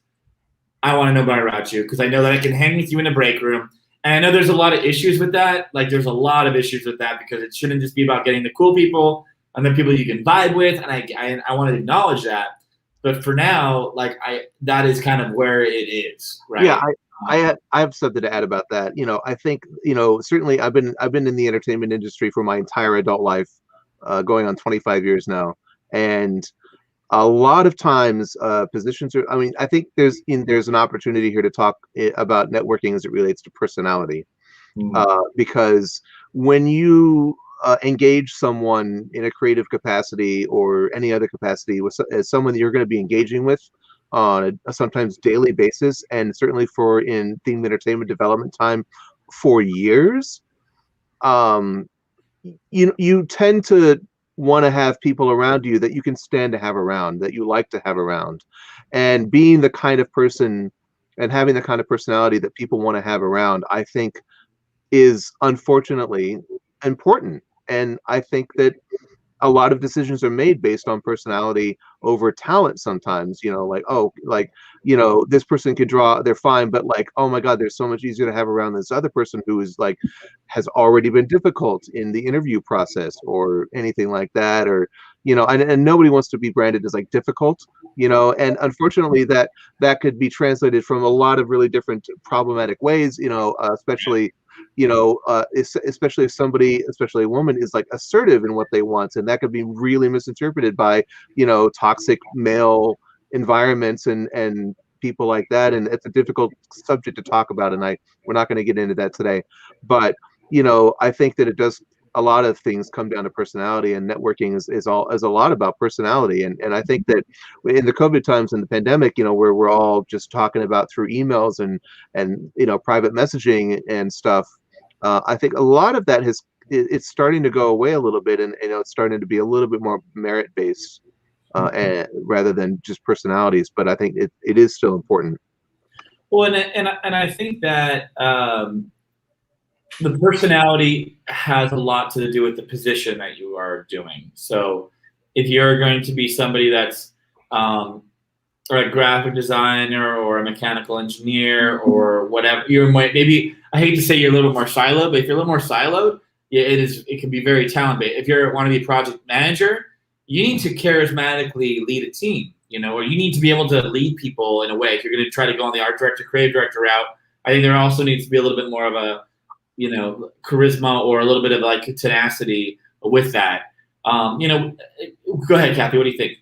I want to know more about you because I know that I can hang with you in a break room. And I know there's a lot of issues with that. Like, there's a lot of issues with that because it shouldn't just be about getting the cool people and the people you can vibe with. And I want to acknowledge that. But for now, like, that is kind of where it is, right? Yeah, I have something to add about that. I think certainly I've been in the entertainment industry for my entire adult life, going on 25 years now, and a lot of times positions are. I mean, I think there's an opportunity here to talk about networking as it relates to personality, because when you engage someone in a creative capacity or any other capacity as someone that you're going to be engaging with on a sometimes daily basis, and certainly for in themed entertainment development time for years, um, you tend to want to have people around you that you can stand to have around, that you like to have around, and being the kind of person and having the kind of personality that people want to have around, I think is unfortunately important. And I think that a lot of decisions are made based on personality over talent sometimes, like, oh, like, this person could draw, they're fine, but like, oh my God, they're so much easier to have around this other person who is like, has already been difficult in the interview process or anything like that. Or, and nobody wants to be branded as like difficult, and unfortunately that could be translated from a lot of really different problematic ways, especially especially if somebody, especially a woman, is like assertive in what they want, and that could be really misinterpreted by toxic male environments and people like that. And it's a difficult subject to talk about, and we're not going to get into that today. But I think that it does, a lot of things come down to personality, and networking is a lot about personality. And I think that in the COVID times and the pandemic, where we're all just talking about through emails and private messaging and stuff, I think a lot of that it's starting to go away a little bit, and it's starting to be a little bit more merit based, rather than just personalities. But I think it is still important. Well, and I think that the personality has a lot to do with the position that you are doing. So if you're going to be somebody that's or a graphic designer or a mechanical engineer or whatever, maybe, I hate to say you're a little bit more siloed, but if you're a little more siloed, yeah, it can be very talent based. If you want to be a project manager, you need to charismatically lead a team, or you need to be able to lead people in a way. If you're going to try to go on the art director, creative director route, I think there also needs to be a little bit more of a, charisma or a little bit of like tenacity with that. Go ahead, Kathy. What do you think?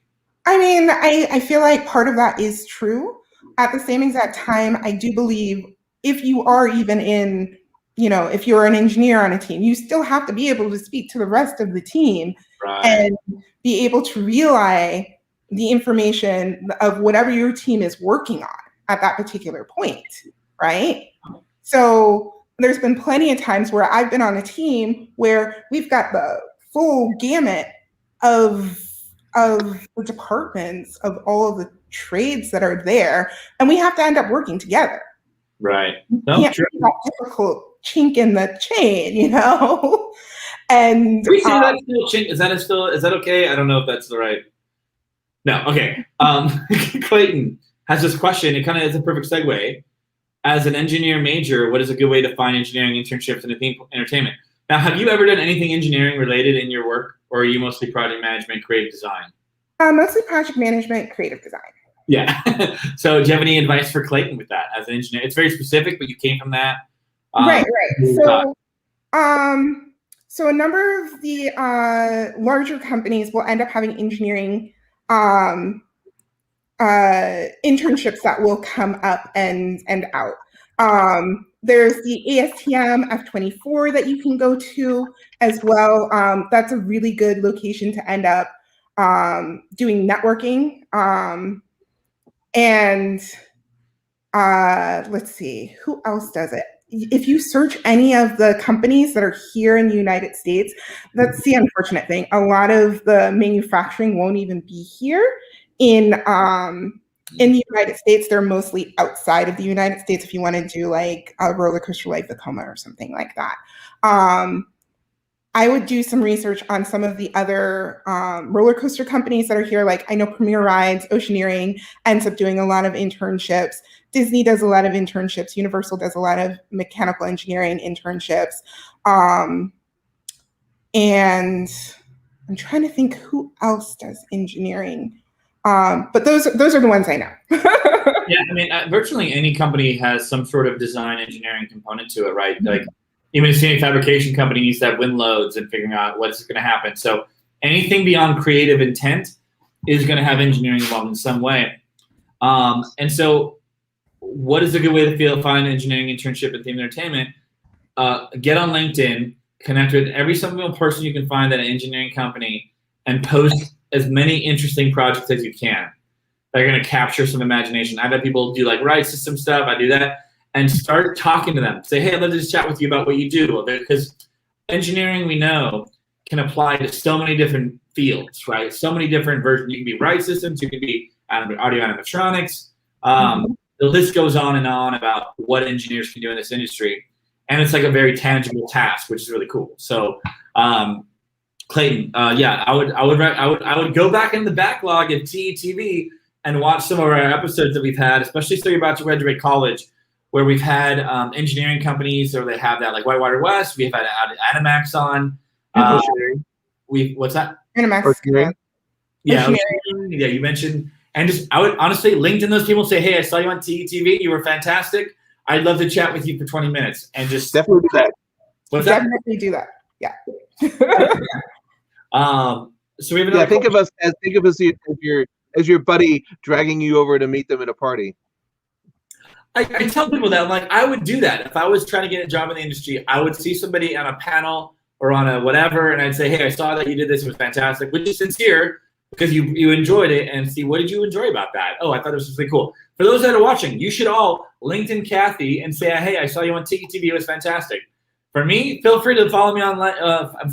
I mean, I feel like part of that is true. At the same exact time, I do believe if you are even in, if you're an engineer on a team, you still have to be able to speak to the rest of the team, right, and be able to relay the information of whatever your team is working on at that particular point, right? So there's been plenty of times where I've been on a team where we've got the full gamut of the departments, of all of the trades that are there, and we have to end up working together. Right. No, can't be that difficult chink in the chain, And we say that still chink. Is that okay? I don't know if that's the right. No. Okay. Clayton has this question. It kind of is a perfect segue. As an engineer major, what is a good way to find engineering internships in entertainment? Now, have you ever done anything engineering related in your work, or are you mostly project management, creative design? Mostly project management, creative design. Yeah. So do you have any advice for Clayton with that as an engineer? It's very specific, but you came from that. Right. So a number of the larger companies will end up having engineering internships that will come up and out. There's the ASTM F24 that you can go to as well. That's a really good location to end up doing networking. And let's see, who else does it? If you search any of the companies that are here in the United States, that's the unfortunate thing. A lot of the manufacturing won't even be here in the United States. They're mostly outside of the United States if you want to do like a roller coaster like Vekoma or something like that. I would do some research on some of the other roller coaster companies that are here. Like I know Premier Rides, Oceaneering ends up doing a lot of internships. Disney does a lot of internships. Universal does a lot of mechanical engineering internships. And I'm trying to think who else does engineering. But those are the ones I know. Yeah, I mean, virtually any company has some sort of design engineering component to it, right? Like, even a scenic fabrication company needs to have wind loads and figuring out what's going to happen. So anything beyond creative intent is going to have engineering involved in some way. And so what is a good way to find an engineering internship in theme entertainment? Get on LinkedIn, connect with every single person you can find at an engineering company, and post as many interesting projects as you can. They're going to capture some imagination. I've had people do like ride system stuff. I do that. And start talking to them. Say, hey, I'd love to just chat with you about what you do. Because engineering, we know, can apply to so many different fields, right? So many different versions. You can be ride systems. You can be audio animatronics. The list goes on and on about what engineers can do in this industry. And it's like a very tangible task, which is really cool. So, Clayton, yeah, I would go back in the backlog of TETV and watch some of our episodes that we've had, especially so you're about to graduate college, where we've had engineering companies, or they have that, like Whitewater West. We've had Animax on. What's that? Animax. Yeah, yeah. You mentioned, and just I would honestly LinkedIn those people, say, hey, I saw you on TETV. You were fantastic. I'd love to chat with you for 20 minutes, and just definitely do that. What's definitely that? Do that. Yeah. So we have another. Yeah, think of us as your buddy dragging you over to meet them at a party. I tell people that, like, I would do that. If I was trying to get a job in the industry, I would see somebody on a panel or on a whatever, and I'd say, hey, I saw that you did this. It was fantastic. Which is sincere, because you enjoyed it, and see, what did you enjoy about that? Oh, I thought it was really cool. For those that are watching, you should all LinkedIn Kathy and say, hey, I saw you on TETV. It was fantastic. For me, feel free to follow me online.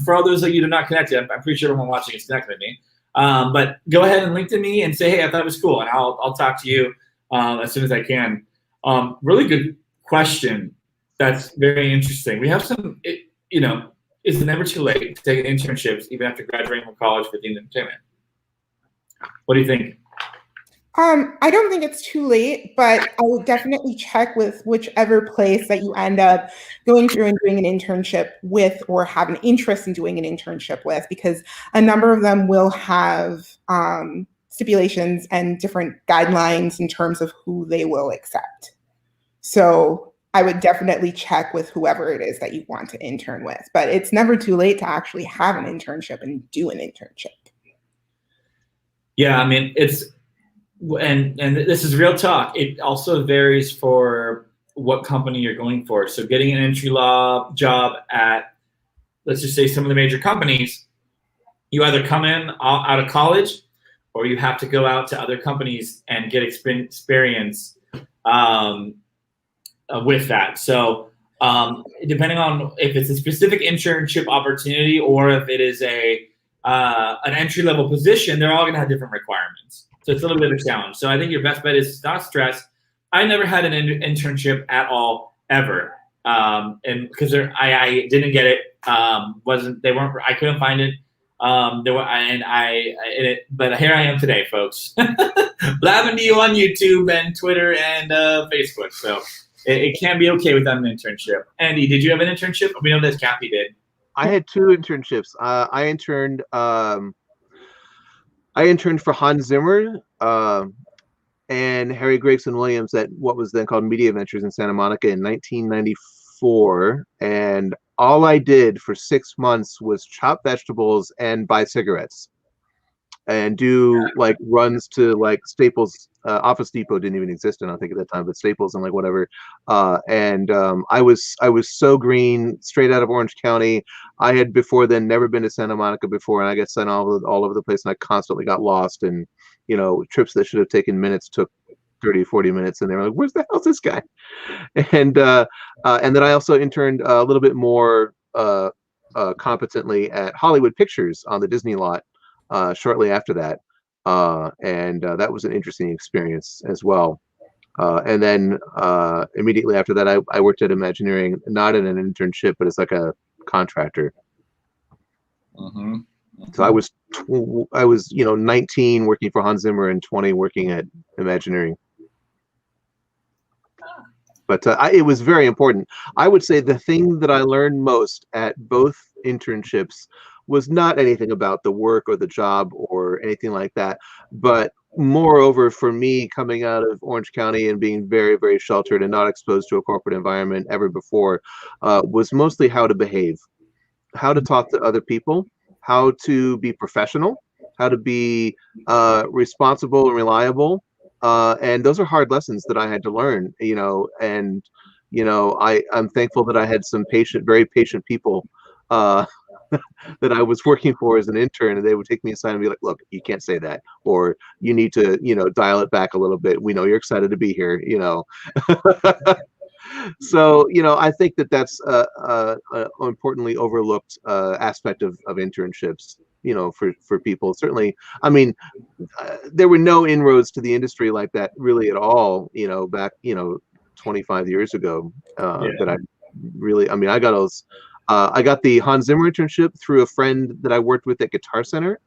For all those of you who are not connected, I'm pretty sure everyone watching is connected with me. But go ahead and LinkedIn me and say, hey, I thought it was cool, and I'll talk to you as soon as I can. Really good question. That's very interesting. We have some, is it never too late to take internships even after graduating from college for themed entertainment? What do you think? I don't think it's too late, but I would definitely check with whichever place that you end up going through and doing an internship with, or have an interest in doing an internship with, because a number of them will have stipulations and different guidelines in terms of who they will accept. So I would definitely check with whoever it is that you want to intern with, but it's never too late to actually have an internship and do an internship. Yeah, I mean, and this is real talk. It also varies for what company you're going for. So getting an entry job at, let's just say, some of the major companies, you either come in out of college, or you have to go out to other companies and get experience with that. So depending on if it's a specific internship opportunity, or if it is an entry-level position, they're all going to have different requirements. So it's a little bit of a challenge. So I think your best bet is not stress. I never had an internship at all, ever. And because I didn't get it. I couldn't find it. But here I am today, folks. Blabbing to you on YouTube and Twitter and Facebook. So it can be okay without an internship. Andy, did you have an internship? We know that Kathy did. I had 2 internships. I interned for Hans Zimmer and Harry Gregson Williams at what was then called Media Ventures in Santa Monica in 1994. And all I did for 6 months was chop vegetables and buy cigarettes, and do like runs to like Staples. Office Depot didn't even exist, I don't think, at that time, but Staples and like whatever. I was so green, straight out of Orange County. I had before then never been to Santa Monica before, and I got sent all over the place, and I constantly got lost. And trips that should have taken minutes took 30, 40 minutes, and they were like, "Where's the hell's this guy?" And then I also interned a little bit more competently at Hollywood Pictures on the Disney lot shortly after that. That was an interesting experience as well. And then immediately after that, I worked at Imagineering, not in an internship, but as like a contractor. Mm-hmm. So I was 19 working for Hans Zimmer and 20 working at Imagineering. But it was very important. I would say the thing that I learned most at both internships was not anything about the work or the job or anything like that, but moreover, for me, coming out of Orange County and being very, very sheltered and not exposed to a corporate environment ever before, was mostly how to behave, how to talk to other people, how to be professional, how to be responsible and reliable. And those are hard lessons that I had to learn, and, I'm thankful that I had some very patient people that I was working for as an intern, and they would take me aside and be like, look, you can't say that, or you need to, dial it back a little bit. We know you're excited to be here. So, I think that that's a importantly overlooked aspect of internships, for people. Certainly, I mean, there were no inroads to the industry like that really at all, back, 25 years ago, that I really, I mean, I got the Hans Zimmer internship through a friend that I worked with at Guitar Center,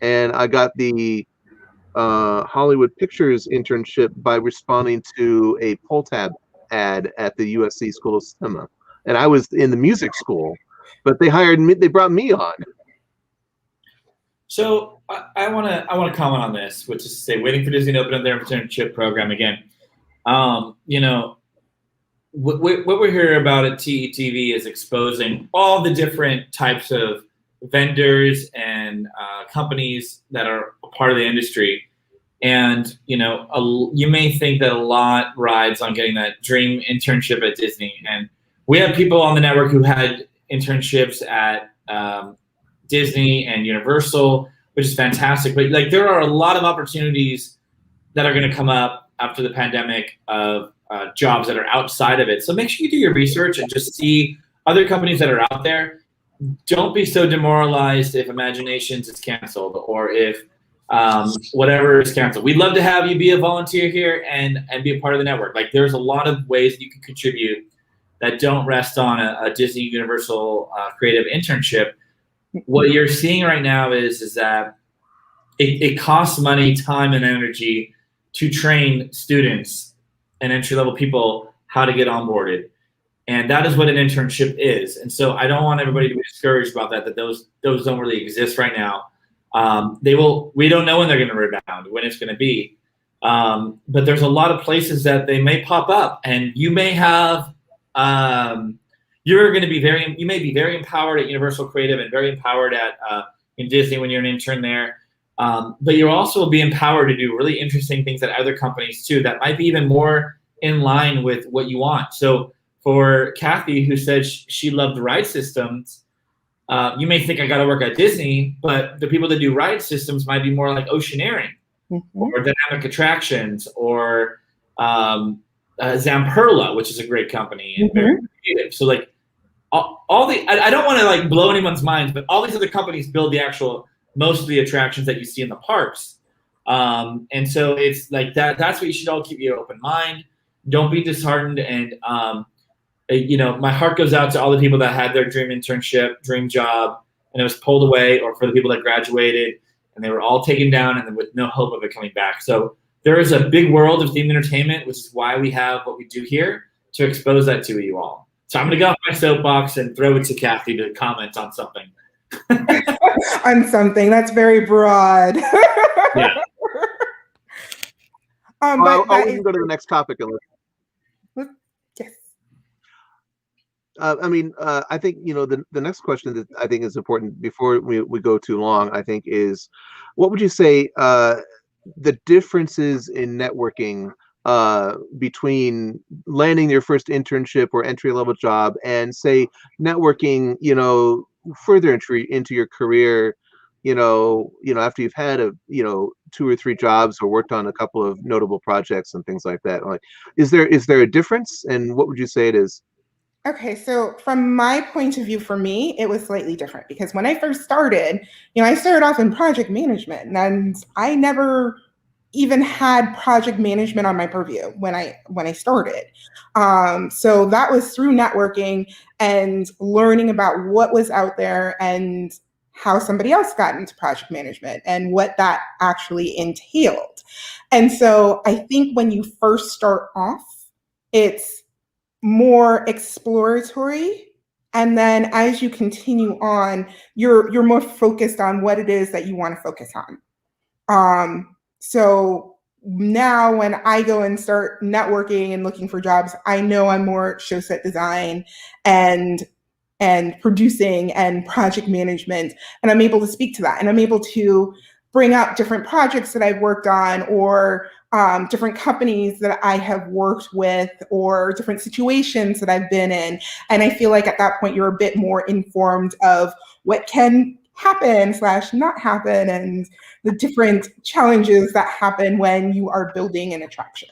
and I got the Hollywood Pictures internship by responding to a pull tab ad at the USC School of Cinema, and I was in the music school, but they brought me on. So I want to comment on this, which is to say, waiting for Disney to open up their internship program again. What we're hearing about at TETV is exposing all the different types of vendors and companies that are a part of the industry. And, you may think that a lot rides on getting that dream internship at Disney. And we have people on the network who had internships at Disney and Universal, which is fantastic. But there are a lot of opportunities that are going to come up after the pandemic of jobs that are outside of it. So make sure you do your research and just see other companies that are out there. Don't be so demoralized if Imaginations is canceled or if whatever is canceled. We'd love to have you be a volunteer here and be a part of the network. There's a lot of ways that you can contribute that don't rest on a Disney Universal creative internship. What you're seeing right now is that it costs money, time, and energy to train students and entry-level people how to get onboarded. And that is what an internship is. And so I don't want everybody to be discouraged about that those don't really exist right now. We don't know when they're going to rebound, when it's going to be. But there's a lot of places that they may pop up, and you may have, you may be very empowered at Universal Creative and very empowered at in Disney when you're an intern there. But you'll also be empowered to do really interesting things at other companies too that might be even more in line with what you want. So for Kathy, who said she loved ride systems, you may think I got to work at Disney, but the people that do ride systems might be more like Oceaneering or Dynamic Attractions or Zamperla, which is a great company and very creative. So I don't want to blow anyone's minds, but all these other companies build most of the attractions that you see in the parks. And so it's that's what you should all keep your open mind. Don't be disheartened. And, my heart goes out to all the people that had their dream internship, dream job, and it was pulled away, or for the people that graduated and they were all taken down and with no hope of it coming back. So there is a big world of themed entertainment, which is why we have what we do here to expose that to you all. So I'm going to go off my soapbox and throw it to Kathy to comment on something. On something that's very broad. Yeah. We can go to the next topic. Yes. I think the next question that I think is important before we go too long, I think, is what would you say the differences in networking between landing your first internship or entry-level job and say networking, further entry into your career, after you've had 2 or 3 jobs or worked on a couple of notable projects and things like that. Is there a difference, and what would you say it is? Okay, so from my point of view, for me, it was slightly different because when I first started, I started off in project management, and I never even had project management on my purview when I started. So that was through networking and learning about what was out there and how somebody else got into project management and what that actually entailed. And so I think when you first start off, it's more exploratory. And then as you continue on, you're more focused on what it is that you want to focus on. So now when I go and start networking and looking for jobs, I know I'm more show set design and producing and project management, and I'm able to speak to that, and I'm able to bring up different projects that I've worked on, or different companies that I have worked with, or different situations that I've been in. And I feel like at that point you're a bit more informed of what can happen / not happen, and the different challenges that happen when you are building an attraction.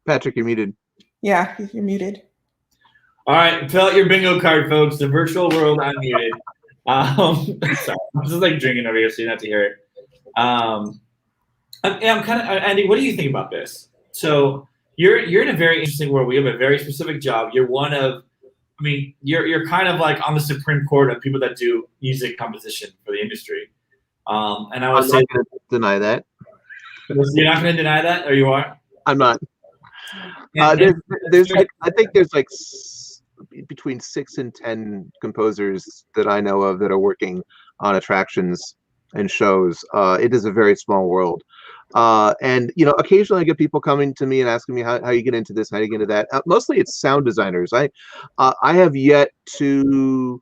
Patrick, you're muted. Yeah, you're muted. All right, fill out your bingo card, folks. The virtual world unmuted. Sorry, I'm just like drinking over here, so you don't have to hear it. I'm kind of Andy. What do you think about this? So you're in a very interesting world. We have a very specific job. You're one of, I mean, you're kind of like on the Supreme Court of people that do music composition for the industry. And I would say, not going to deny that. You're not going to deny that, or you are? I'm not. I think there's like between 6 and 10 composers that I know of that are working on attractions and shows. It is a very small world. And occasionally I get people coming to me and asking me how you get into this, how you get into that. Mostly it's sound designers. I have yet to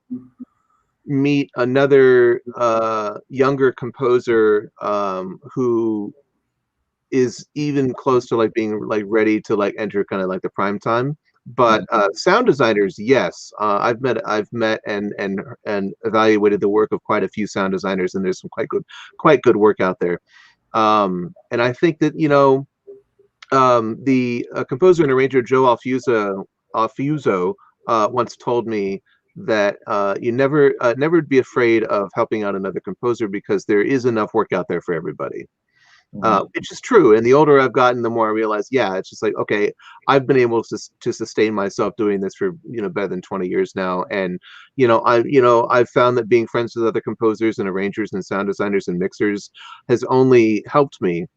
meet another younger composer who is even close to like being like ready to like enter kind of like the prime time. But sound designers, yes, I've met and evaluated the work of quite a few sound designers, and there's some quite good work out there. And I think that the composer and arranger Joe Alfuso once told me that you never be afraid of helping out another composer, because there is enough work out there for everybody. Which is true. And the older I've gotten, the more I realize, yeah, it's just like, okay, I've been able to sustain myself doing this for better than 20 years now, and I've found that being friends with other composers and arrangers and sound designers and mixers has only helped me,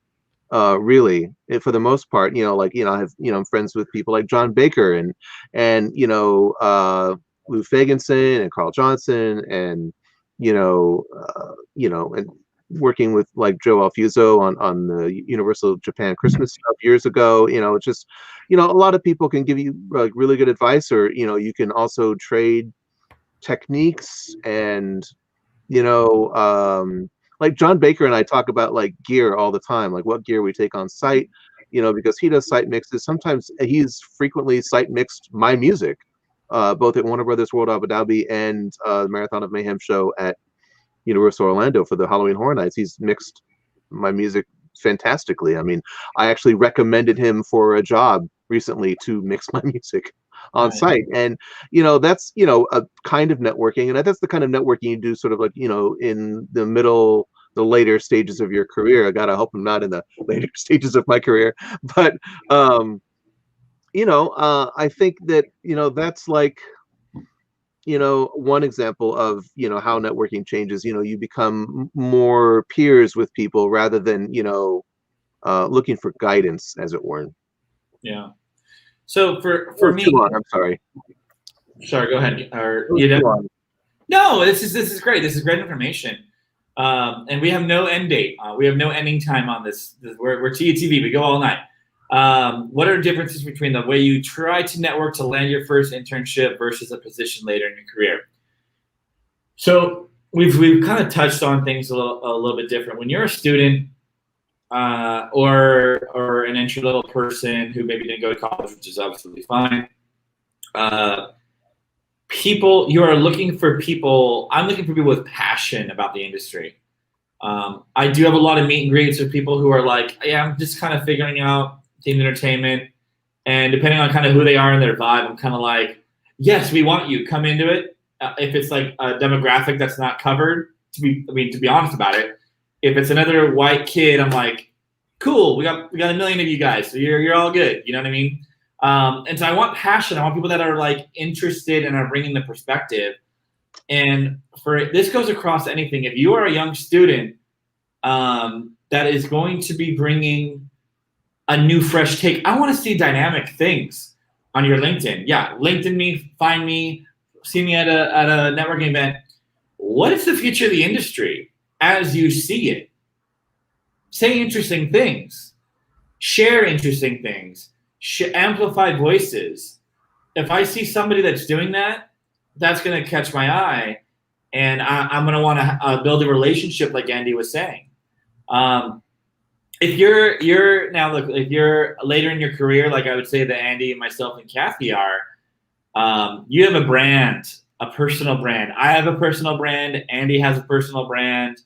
really, for the most part. I'm friends with people like John Baker and Lou Fagenson and Carl Johnson, and and working with like Joe Alfuso on the Universal Japan Christmas stuff years ago. It's just, a lot of people can give you like really good advice, or you can also trade techniques, and like John Baker and I talk about like gear all the time, like what gear we take on site, because he does site mixes. Sometimes he's frequently site mixed my music, both at Warner Brothers World Abu Dhabi and the Marathon of Mayhem show at Universal Orlando for the Halloween Horror Nights. He's mixed my music fantastically. I mean, I actually recommended him for a job recently to mix my music on site, and that's a kind of networking, and that's the kind of networking you do sort of like in the later stages of your career. I gotta hope I'm not in the later stages of my career, but I think that that's like one example of how networking changes. You become more peers with people rather than looking for guidance, as it were. Yeah. So for me, I'm sorry. Sorry, go ahead. No, this is great. This is great information. And we have no end date. We have no ending time on this. We're TUTV. We go all night. What are the differences between the way you try to network to land your first internship versus a position later in your career? So we've kind of touched on things a little bit different. When you're a student or an entry level person who maybe didn't go to college, which is absolutely fine. You are looking for people. I'm looking for people with passion about the industry. I do have a lot of meet and greets with people who are like, yeah, I'm just kind of figuring out themed entertainment, and depending on kind of who they are and their vibe, I'm kind of like, yes, we want you, come into it. If it's like a demographic that's not covered, to be honest about it, if it's another white kid, I'm like, cool, we got a million of you guys, so you're all good. You know what I mean? And so I want passion. I want people that are like interested and are bringing the perspective. And this goes across anything. If you are a young student that is going to be bringing a new, fresh take, I want to see dynamic things on your LinkedIn. Yeah, LinkedIn me, find me, see me at a networking event. what is the future of the industry as you see it? Say interesting things, share interesting things, amplify voices. If I see somebody that's doing that, that's going to catch my eye, and I'm going to want to build a relationship, like Andy was saying. If you're now look, if you're later in your career, like I would say that Andy and myself and Kathy are, you have a brand, a personal brand. I have a personal brand. Andy has a personal brand.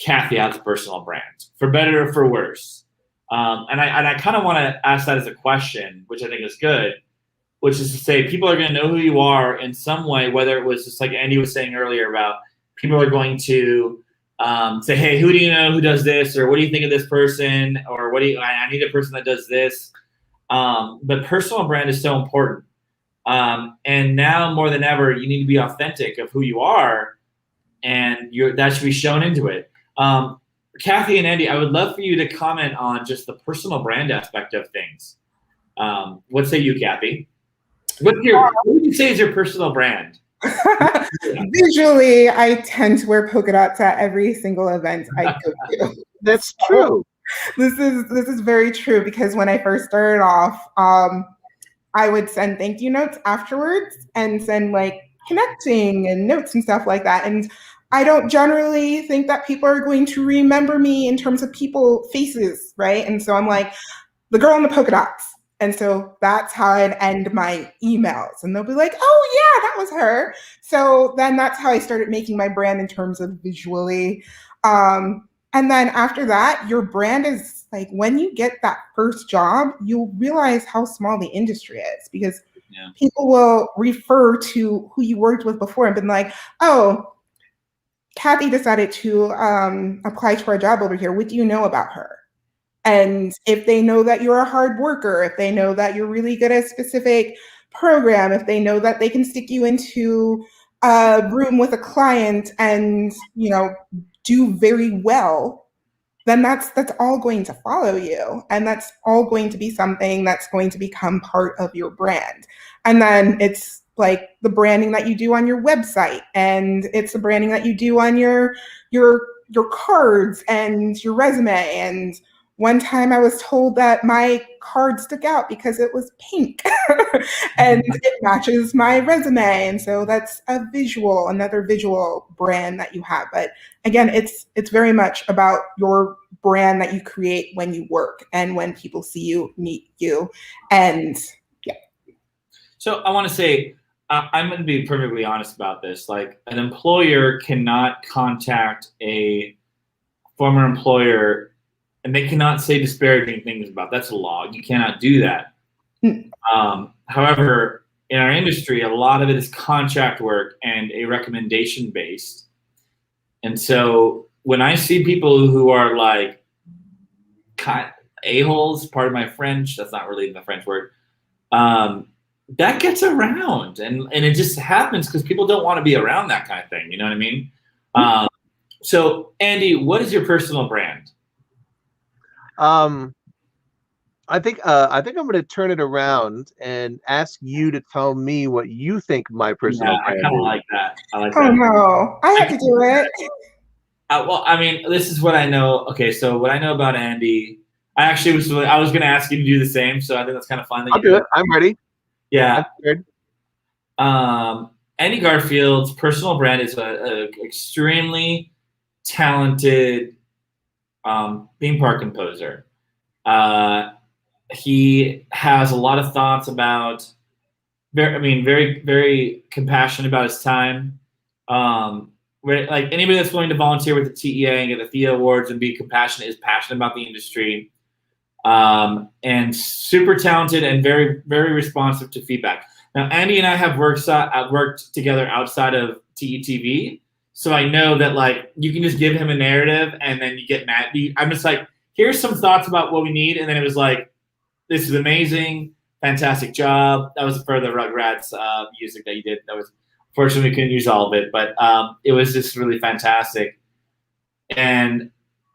Kathy has a personal brand, for better or for worse. And I kind of want to ask that as a question, which I think is good, which is to say people are going to know who you are in some way, whether it was just like Andy was saying earlier about people are going to say, hey, who do you know who does this? Or what do you think of this person? Or I need a person that does this. But personal brand is so important. And now more than ever, you need to be authentic of who you are, and that should be shown into it. Kathy and Andy, I would love for you to comment on just the personal brand aspect of things. What say you, Kathy? What would you say is your personal brand? Visually, I tend to wear polka dots at every single event I go to. That's true. This is very true, because when I first started off, I would send thank you notes afterwards and send like connecting and notes and stuff like that. And I don't generally think that people are going to remember me in terms of people faces, right? And so I'm like, the girl in the polka dots. And so that's how I'd end my emails. And they'll be like, oh yeah, that was her. So then that's how I started making my brand in terms of visually. And then after that, your brand is like, when you get that first job, you'll realize how small the industry is, because people will refer to who you worked with before and been like, oh, Kathy decided to apply to our job over here. What do you know about her? And if they know that you're a hard worker, if they know that you're really good at a specific program, if they know that they can stick you into a room with a client and, do very well, then that's all going to follow you. And that's all going to be something that's going to become part of your brand. And then it's like the branding that you do on your website, and it's the branding that you do on your cards and your resume. And one time I was told that my card stuck out because it was pink and it matches my resume. And so that's another visual brand that you have. But again, it's very much about your brand that you create when you work and when people see you, meet you. And yeah. So I want to say, I'm going to be perfectly honest about this. Like, an employer cannot contact a former employer and they cannot say disparaging things about. That's a law. You cannot do that. However, in our industry, a lot of it is contract work and a recommendation based. And so when I see people who are like a-holes, part of my French, that's not really the French word, that gets around, and it just happens because people don't want to be around that kind of thing. You know what I mean? So Andy, what is your personal brand? I think I'm going to turn it around and ask you to tell me what you think my personal brand is. I kind of like that. Oh no, I have to do it. Well, I mean, this is what I know. Okay, so what I know about Andy, I was going to ask you to do the same. So I think that's kind of fun. That I'll do it. I'm ready. Yeah. Andy Garfield's personal brand is a extremely talented theme park composer. He has a lot of thoughts about, very, very compassionate about his time. Like anybody that's willing to volunteer with the TEA and get the THEA awards and be compassionate is passionate about the industry. And super talented and very, very responsive to feedback. Now, Andy and I have worked together outside of TETV, so I know that like you can just give him a narrative and then you get mad. I'm just like, here's some thoughts about what we need, and then it was like, this is amazing, fantastic job. That was for the Rugrats music that you did. That was, fortunately, we couldn't use all of it, but it was just really fantastic. And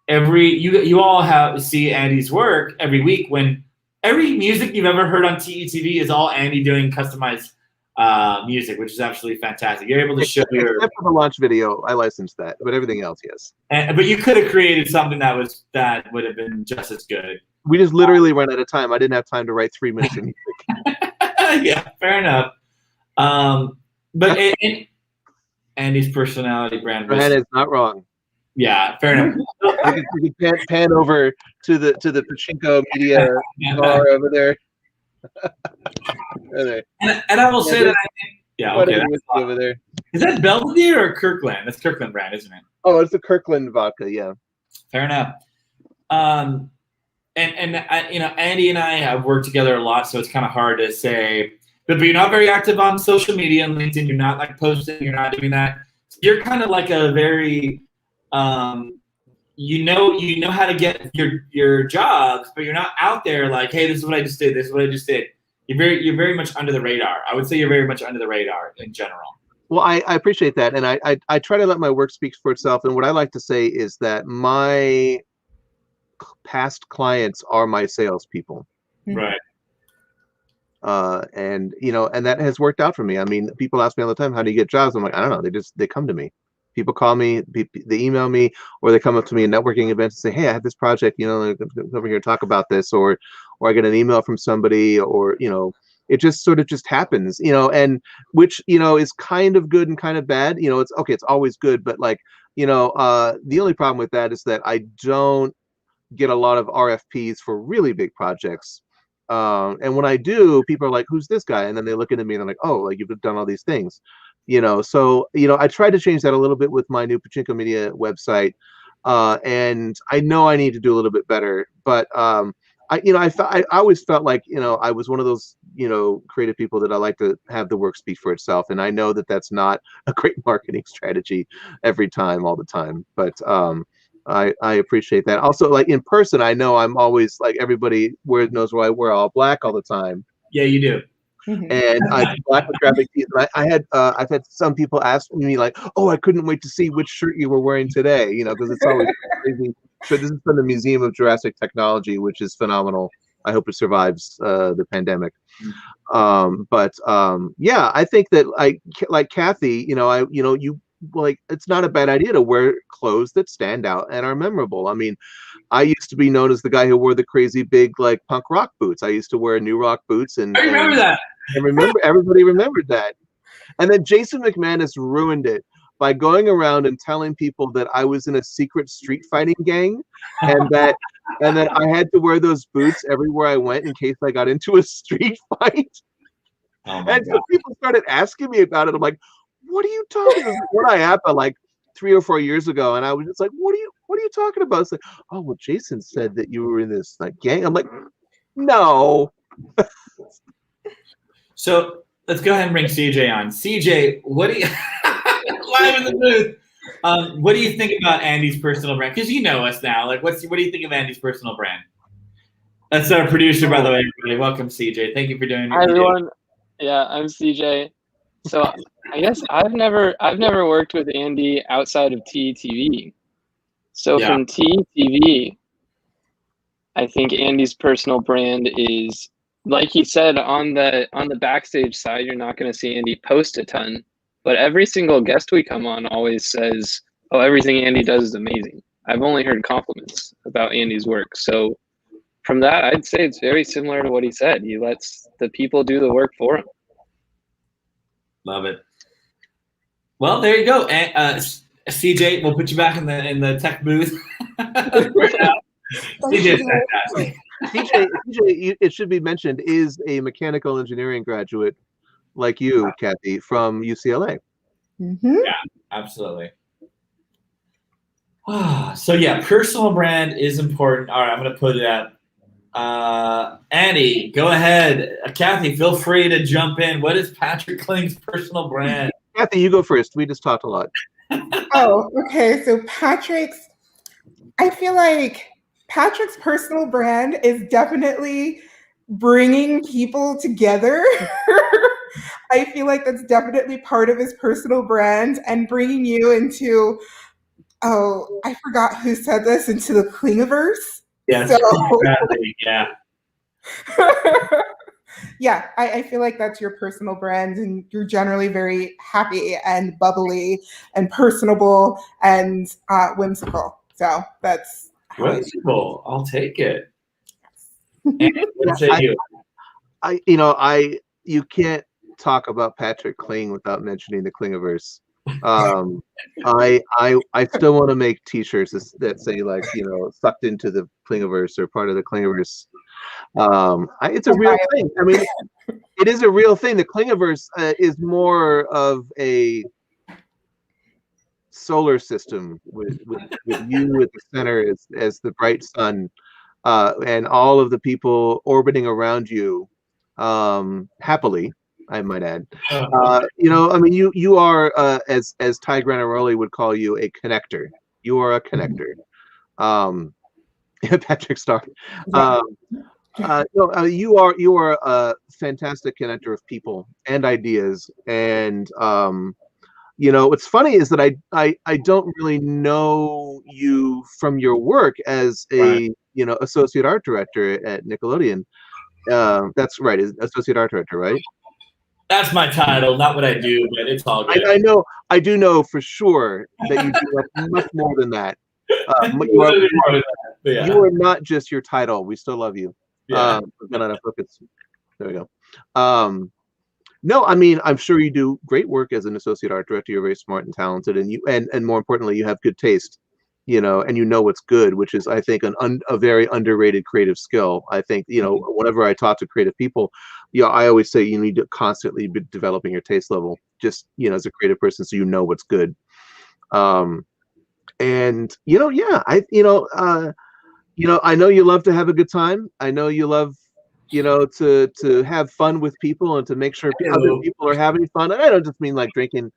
you all see Andy's work every week, when every music you've ever heard on TETV is all Andy doing customized music, which is absolutely fantastic. You're able to show your. Except for the launch video, I licensed that, but everything else, yes. But you could have created something that would have been just as good. We just literally ran out of time. I didn't have time to write 3 minutes of music. Yeah, fair enough. But Andy's personality brand was. Johanna is not wrong. Yeah, fair enough. We can pan over to the Pachinko Media bar over there. And I will say that I think, yeah, okay. Over there. Is that Belvedere or Kirkland? That's Kirkland brand, isn't it? Oh, it's the Kirkland vodka, yeah. Fair enough. And Andy and I have worked together a lot, so it's kind of hard to say. But you're not very active on social media and LinkedIn. You're not like posting. You're not doing that. You're kind of like a very, you know how to get your jobs, but you're not out there like, hey, this is what I just did. This is what I just did. You're very much under the radar. I would say you're very much under the radar in general. Well, I appreciate that, and I try to let my work speak for itself. And what I like to say is that my past clients are my salespeople. Right. And and that has worked out for me. I mean, people ask me all the time, how do you get jobs? I'm like, I don't know. They come to me. People call me, they email me, or they come up to me at networking events and say, hey, I have this project, come over here and talk about this, or I get an email from somebody, or it just sort of just happens, and which is kind of good and kind of bad. It's okay, it's always good, but like, the only problem with that is that I don't get a lot of RFPs for really big projects. And when I do, people are like, who's this guy? And then they look into me and they're like, oh, like you've done all these things, so I tried to change that a little bit with my new Pachinko Media website. And I know I need to do a little bit better, but I always felt like I was one of those creative people that I like to have the work speak for itself, and I know that that's not a great marketing strategy every time, all the time, but I appreciate that. Also, like in person, I know I'm always like everybody knows why I wear all black all the time. Yeah, you do. And I black with graphic tees. And I've had some people ask me like, oh, I couldn't wait to see which shirt you were wearing today, because it's always crazy. So this is from the Museum of Jurassic Technology, which is phenomenal. I hope it survives the pandemic. Yeah, I think that like Kathy, it's not a bad idea to wear clothes that stand out and are memorable. I mean, I used to be known as the guy who wore the crazy big like punk rock boots. I used to wear New Rock boots, and I remember that. And everybody remembered that. And then Jason McManus ruined it by going around and telling people that I was in a secret street fighting gang, and that I had to wear those boots everywhere I went in case I got into a street fight. Oh and so people started asking me about it. I'm like, what are you talking about? What I happened like 3 or 4 years ago, and I was just like, what are you talking about? It's like, oh well, Jason said that you were in this like gang. I'm like, no. So let's go ahead and bring CJ on. CJ, what do you live in the booth? What do you think about Andy's personal brand? Because you know us now. Like, what do you think of Andy's personal brand? That's our producer, by the way. Everybody. Welcome, CJ. Thank you for doing it. Hi, everyone. Yeah, I'm CJ. So I guess I've never worked with Andy outside of TeeTV. So from TeeTV, I think Andy's personal brand is, like he said, on the backstage side, you're not going to see Andy post a ton, but every single guest we come on always says, oh, everything Andy does is amazing. I've only heard compliments about Andy's work. So from that, I'd say it's very similar to what he said. He lets the people do the work for him. Love it. Well, there you go. CJ, we'll put you back in the tech booth. CJ, fantastic. CJ, it should be mentioned, is a mechanical engineering graduate like you, Kathy, from UCLA. Mm-hmm. Yeah, absolutely. So yeah, personal brand is important. All right, I'm going to put it out. Andy, go ahead. Kathy, feel free to jump in. What is Patrick Kling's personal brand? Kathy, you go first. We just talked a lot. Oh, okay. So I feel like Patrick's personal brand is definitely bringing people together. I feel like that's definitely part of his personal brand, and bringing you into, oh, I forgot who said this, into the Klingiverse. Yes, So, exactly. Yeah. Yeah, I feel like that's your personal brand, and you're generally very happy and bubbly and personable and whimsical. So that's how Whimsical. I'll take it. I And what say you? You can't talk about Patrick Kling without mentioning the Klingiverse. I still want to make T-shirts that say like, sucked into the Klingiverse or part of the Klingiverse. It's a real thing. I mean, it is a real thing. The Klingiverse is more of a solar system with you at the center as the bright sun, and all of the people orbiting around you, happily, I might add. I mean, you are, as Ty Granaroli would call you, a connector. You are a connector. Patrick Starr. No, you are a fantastic connector of people and ideas, and what's funny is that I don't really know you from your work as a associate art director at Nickelodeon. That's right, is associate art director, right? That's my title, not what I do, but it's all good. I do know for sure that you do much more than that. You are not just your title. We still love you. Yeah. There we go. No, I mean, I'm sure you do great work as an associate art director. You're very smart and talented, and more importantly, you have good taste, and you know what's good, which is, I think, a very underrated creative skill. I think, whenever I talk to creative people, I always say you need to constantly be developing your taste level, just, as a creative person, so you know what's good. And I know you love to have a good time. I know you love, to have fun with people and to make sure other people are having fun. And I don't just mean like drinking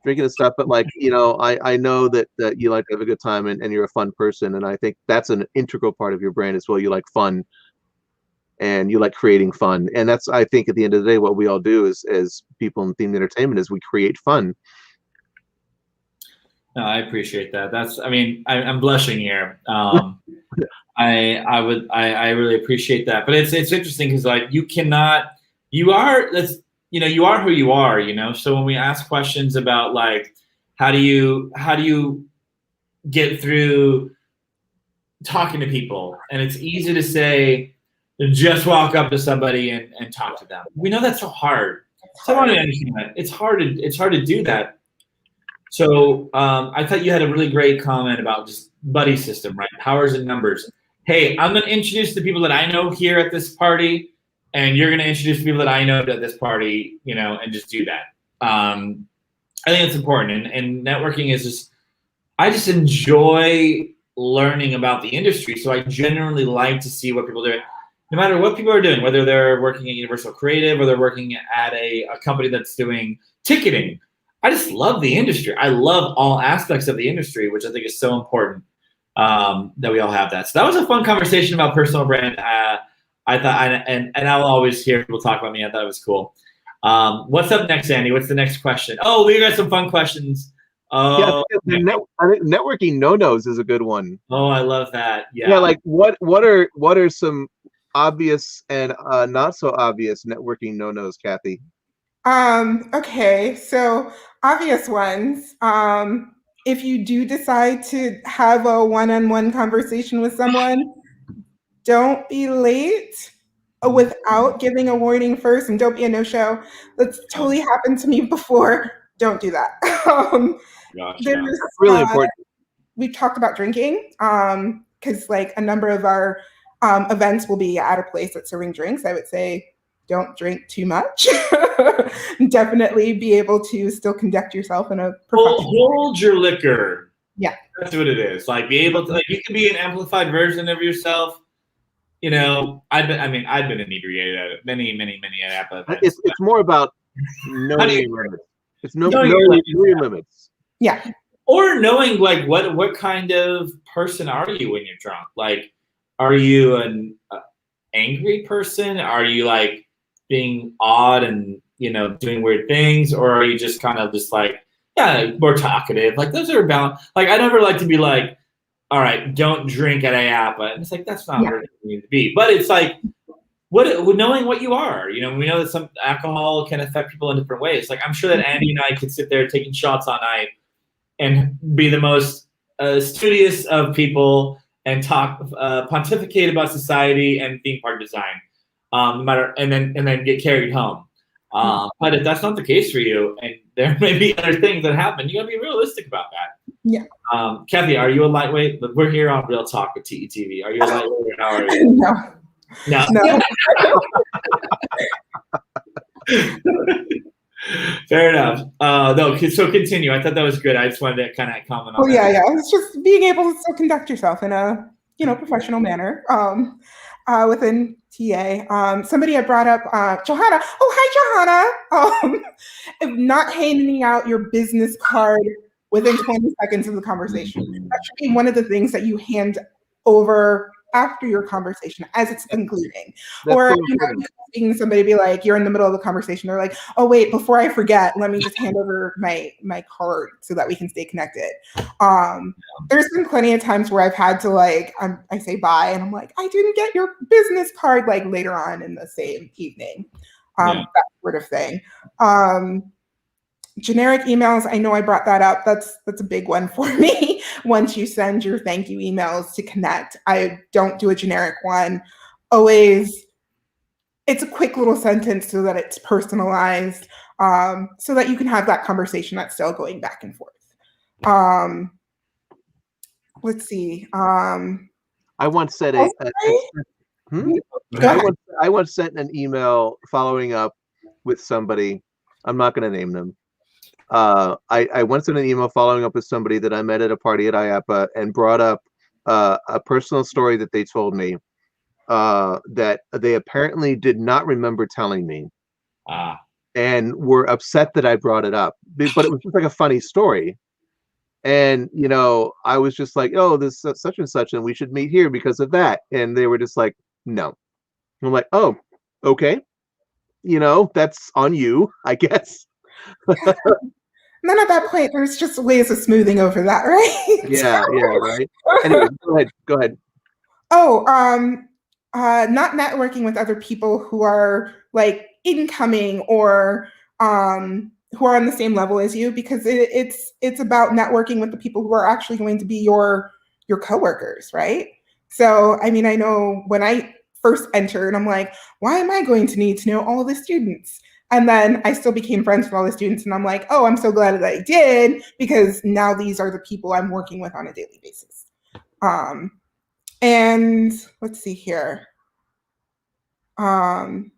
and stuff, but like, I know that you like to have a good time, and you're a fun person. And I think that's an integral part of your brand as well. You like fun and you like creating fun. And that's, I think, at the end of the day, what we all do as people in themed entertainment is we create fun. No, I appreciate that. I'm blushing here. I really appreciate that. But it's interesting because like you are who you are, So when we ask questions about like how do you get through talking to people, and it's easy to say just walk up to somebody and talk to them. We know that's so hard. So I want to understand that. It's hard to do that. So I thought you had a really great comment about just buddy system, right? Powers and numbers. Hey, I'm going to introduce the people that I know here at this party, and you're going to introduce the people that I know at this party, and just do that. I think it's important. And networking is just, I just enjoy learning about the industry. So I generally like to see what people do, no matter what people are doing, whether they're working at Universal Creative or they're working at a company that's doing ticketing. I just love the industry. I love all aspects of the industry, which I think is so important, that we all have that. So that was a fun conversation about personal brand. I thought, and I'll always hear people talk about me. I thought it was cool. What's up next, Andy? What's the next question? Oh, we got some fun questions. Oh, yeah, I think networking no-nos is a good one. Oh, I love that. Yeah. Yeah, like what are some obvious and not so obvious networking no-nos, Kathy? Okay, so obvious ones. If you do decide to have a one-on-one conversation with someone, don't be late without giving a warning first, and don't be a no-show. That's totally happened to me before. Don't do that. That's really important. We've talked about drinking, because like a number of our events will be at a place that's serving drinks. I would say don't drink too much. Definitely be able to still conduct yourself in a professional hold your liquor. Yeah, that's what it is. Like be able to, like, you can be an amplified version of yourself. I've been inebriated at many events. It's more about knowing your limits. It's knowing your limits. Yeah. Or knowing like what kind of person are you when you're drunk? Like, are you an angry person? Are you like being odd and doing weird things, or are you just kind of just like more talkative? Like those are about, like, I never like to be like, all right, don't drink at IAPA. And it's like that's not where you need to be. But it's like knowing what you are, we know that some alcohol can affect people in different ways. Like, I'm sure that Andy and I could sit there taking shots all night and be the most studious of people and talk, pontificate about society and theme park design, no matter, and then get carried home. But if that's not the case for you, and there may be other things that happen, you gotta be realistic about that. Yeah. Kathy, are you a lightweight? We're here on Real Talk with TETV. Are you a lightweight or how are you? No. No. Fair enough. No, so continue. I thought that was good. I just wanted to kind of comment on that. Yeah. It's just being able to still conduct yourself in a professional manner within TA. Somebody had brought up Johanna. Oh, hi, Johanna. Not handing out your business card within 20 seconds of the conversation. That should be one of the things that you hand over after your conversation as it's concluding. Or speaking to somebody, be like, you're in the middle of the conversation, they're like, oh wait, before I forget, let me just hand over my card so that we can stay connected. There's been plenty of times where I've had to I say bye and I'm like, I didn't get your business card, like later on in the same evening. That sort of thing. Generic emails, I know I brought that up. That's a big one for me. Once you send your thank you emails to connect, I don't do a generic one. Always, it's a quick little sentence so that it's personalized, so that you can have that conversation that's still going back and forth. Let's see. I once said I once sent an email following up with somebody. I'm not going to name them. I once sent an email following up with somebody that I met at a party at IAPA and brought up a personal story that they told me that they apparently did not remember telling me, and were upset that I brought it up. But it was just like a funny story, and I was just like, oh, this such and such, and we should meet here because of that. And they were just like, no. I'm like, oh, okay, that's on you, I guess. Then at that point, there's just ways of smoothing over that, right? Yeah, right. Anyway, go ahead. Oh, not networking with other people who are like incoming or who are on the same level as you, because it's about networking with the people who are actually going to be your coworkers, right? So, I mean, I know when I first entered, I'm like, why am I going to need to know all the students? And then I still became friends with all the students, and I'm like, oh, I'm so glad that I did, because now these are the people I'm working with on a daily basis. And let's see here. How do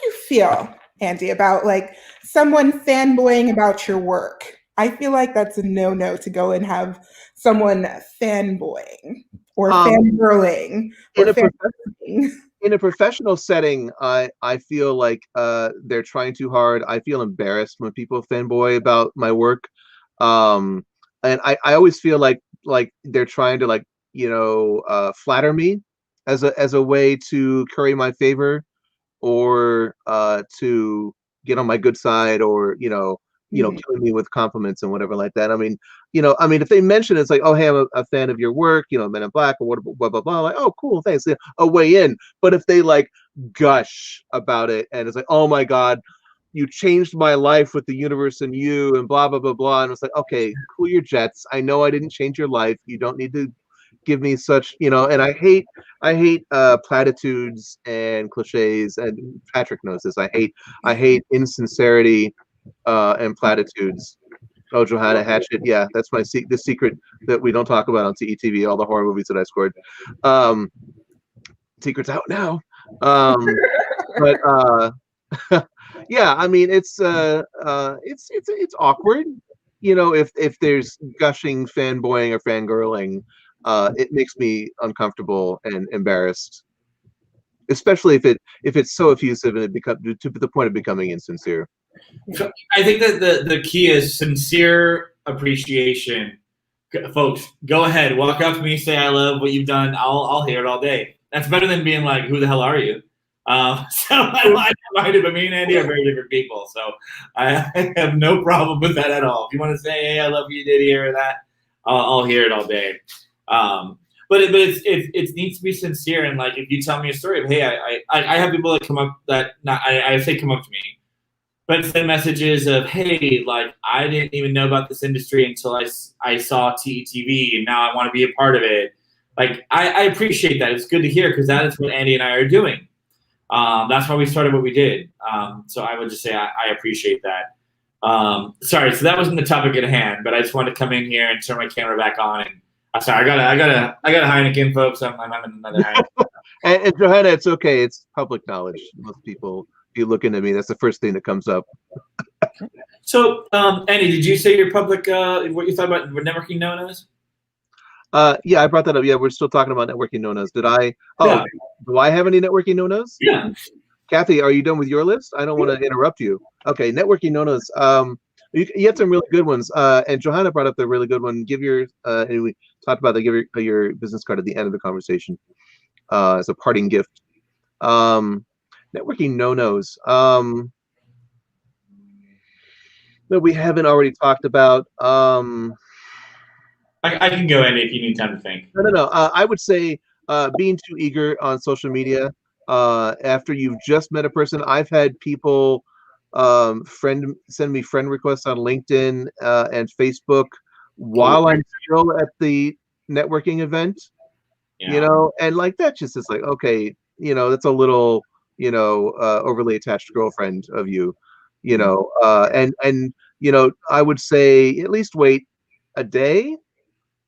you feel, Andy, about like someone fanboying about your work? I feel like that's a no-no to go and have someone fanboying or fangirling or in a professional setting. I feel like they're trying too hard. I feel embarrassed when people fanboy about my work, and I always feel like they're trying to flatter me as a way to curry my favor, or to get on my good side, or killing me with compliments and whatever like that. I mean, if they mention it's like, oh, hey, I'm a fan of your work, Men in Black or what, blah, blah, blah, like, oh, cool, thanks, a way in. But if they like gush about it and it's like, oh my God, you changed my life with the universe and you and blah, blah, blah, blah. And it's like, okay, cool your jets. I know I didn't change your life. You don't need to give me such, and I hate platitudes and cliches, and Patrick knows this. I hate insincerity and platitudes. Oh, Johanna Hatchet, yeah, that's my the secret that we don't talk about on TETV. All the horror movies that I scored. Secret's out now. But yeah, I mean, it's awkward, if there's gushing fanboying or fangirling. It makes me uncomfortable and embarrassed, especially if it's so effusive and it becomes to the point of becoming insincere. So I think that the key is sincere appreciation. Folks, go ahead, walk up to me, say I love what you've done. I'll hear it all day. That's better than being like, who the hell are you? So I reminded, but me and Andy are very different people, so I have no problem with that at all. If you want to say, hey, I love what you did here or that, I'll hear it all day. but it needs to be sincere. And like, if you tell me a story of, hey, I have people that come up that I say come up to me, but send messages of, hey, like, I didn't even know about this industry until I saw TETV, and now I want to be a part of it. Like, I appreciate that. It's good to hear, because that is what Andy and I are doing. That's why we started what we did. So I would just say I appreciate that. Sorry, so that wasn't the topic at hand, but I just wanted to come in here and turn my camera back on. And I'm sorry, I got a Heineken, folks. I'm having another Heineken. and Johanna, it's okay. It's public knowledge. Most people, if you look into me, that's the first thing that comes up. So, Andy, did you say your public, what you thought about networking known-as? Yeah, I brought that up. Yeah, we're still talking about networking known-as. Did I? Oh, Yeah. Do I have any networking known-as? Yeah. Kathy, are you done with your list? I don't want to interrupt you. Okay, networking known-as. You had some really good ones. And Johanna brought up the really good one. Give your, and we talked about that. Give your business card at the end of the conversation as a parting gift. Networking no-nos. That we haven't already talked about. I can go, Andy, if you need time to think. No. I would say being too eager on social media. After you've just met a person, I've had people send me friend requests on LinkedIn and Facebook while I'm still at the networking event. Yeah. You know, and like that just is like, okay, you know, that's a little, you know, overly attached girlfriend of you, you know, and you know, I would say at least wait a day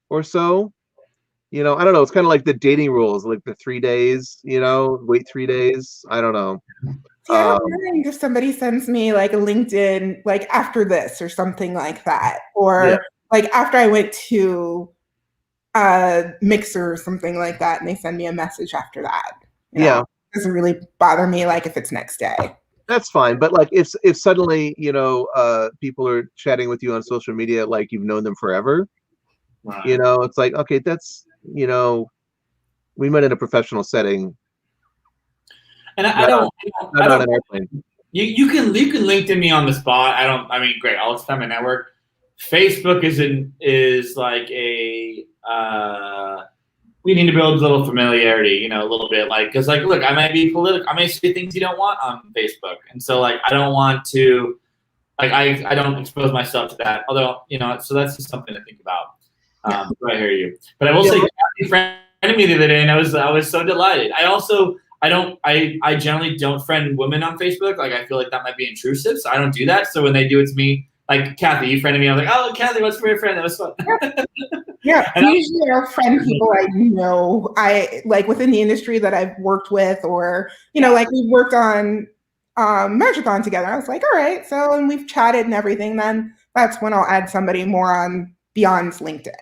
or so. You know, I don't know. It's kind of like the dating rules, like the 3 days, you know, wait 3 days. I don't know. See, I don't mind if somebody sends me like a LinkedIn, like after this or something like that. Or like after I went to Mixer or something like that, and they send me a message after that. You know? It doesn't really bother me like if it's next day. That's fine. But like if suddenly, you know, people are chatting with you on social media like you've known them forever, Right. you know, it's like, okay, that's, you know, we met in a professional setting. And I don't on an airplane. You can LinkedIn me on the spot. I mean, great. I'll expand my network. Facebook is like a we need to build a little familiarity, you know, a little bit, like, because like, look, I might be political. I may say things you don't want on Facebook, and so like I don't want to, like, I don't expose myself to that. Although, you know, so that's just something to think about. So I hear you, but I will say, Kathy friended me the other day, and I was so delighted. I generally don't friend women on Facebook. Like, I feel like that might be intrusive, so I don't do that. So when they do it to me, like Kathy, you friended me. I was like, oh, Kathy, what's for your friend? That was fun. Yeah, usually I'll friend people I know, I like within the industry that I've worked with, or, you know, like we've worked on Megathon together. I was like, all right, so, and we've chatted and everything, then that's when I'll add somebody more on beyond LinkedIn.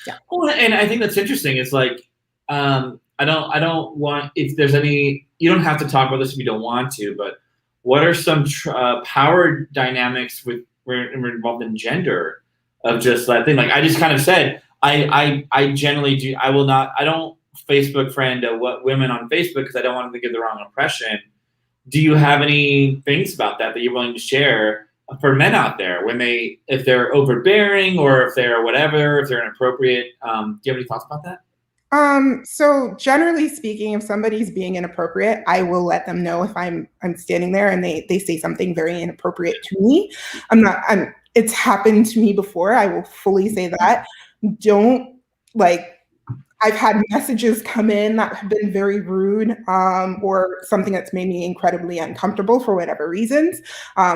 Yeah. Well, and I think that's interesting. It's like, I don't want, if there's any, you don't have to talk about this if you don't want to, but what are some power dynamics with, we're involved in gender of just that thing? Like I just kind of said, I generally do, I don't Facebook friend women on Facebook because I don't want them to give the wrong impression. Do you have any things about that you're willing to share for men out there when if they're overbearing or if they're whatever, if they're inappropriate? Do you have any thoughts about that? So generally speaking, if somebody's being inappropriate, I will let them know if I'm standing there and they say something very inappropriate to me. It's happened to me before. I will fully say that. Don't, like, I've had messages come in that have been very rude, or something that's made me incredibly uncomfortable for whatever reasons.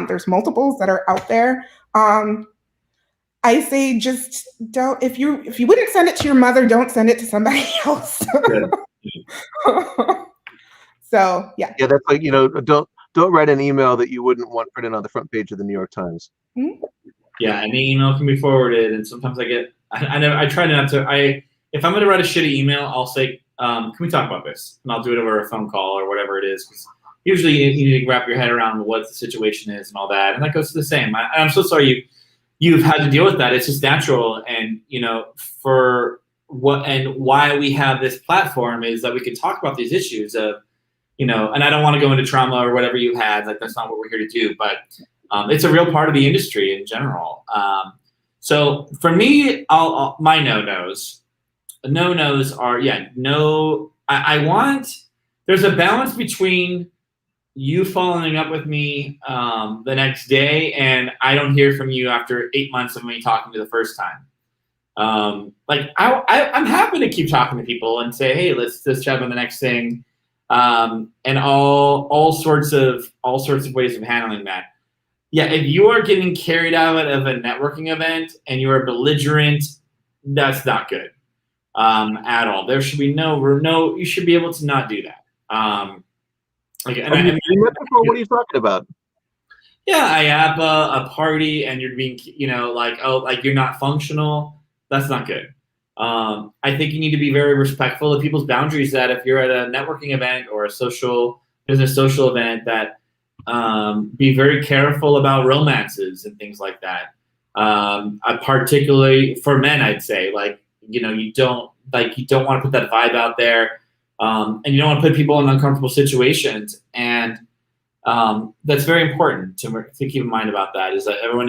There's multiples that are out there. I say just don't, if you wouldn't send it to your mother, don't send it to somebody else. So yeah. Yeah, that's like, you know, don't write an email that you wouldn't want printed on the front page of the New York Times. Mm-hmm. Yeah, any email can be forwarded, and sometimes I try not to. If I'm going to write a shitty email, I'll say, can we talk about this? And I'll do it over a phone call or whatever it is. 'Cause usually you need to wrap your head around what the situation is and all that. And that goes to the same. I'm so sorry you've had to deal with that. It's just natural. And, you know, for why we have this platform is that we can talk about these issues of, you know, and I don't want to go into trauma or whatever you had. Like, that's not what we're here to do. But it's a real part of the industry in general. So for me, my no-nos. no-nos are, no. I want, there's a balance between you following up with me the next day and I don't hear from you after 8 months of me talking to the first time. Like I'm happy to keep talking to people and say, hey, let's chat about the next thing, and all sorts of ways of handling that. Yeah, if you are getting carried out of a networking event and you are belligerent, that's not good at all. There should be no. You should be able to not do that. What are you talking about? Yeah, a party and you're being, like you're not functional. That's not good. I think you need to be very respectful of people's boundaries. That if you're at a networking event or a business social event, that be very careful about romances and things like that. Particularly for men, I'd say, you don't want to put that vibe out there, and you don't want to put people in uncomfortable situations. And that's very important to keep in mind about that. Is that everyone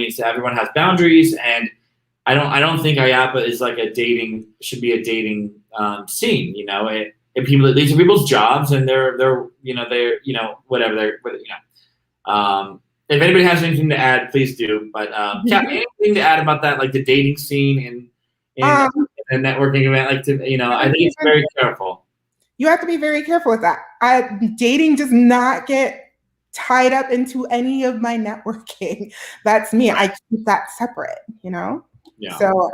has boundaries, and I don't think IAPA is like should be a dating scene. These are people's jobs, and they're whatever if anybody has anything to add, please do. But anything to add about that, like the dating scene in a networking event, I think it's very careful. You have to be very careful with that. Dating does not get tied up into any of my networking. That's me. I keep that separate, Yeah. So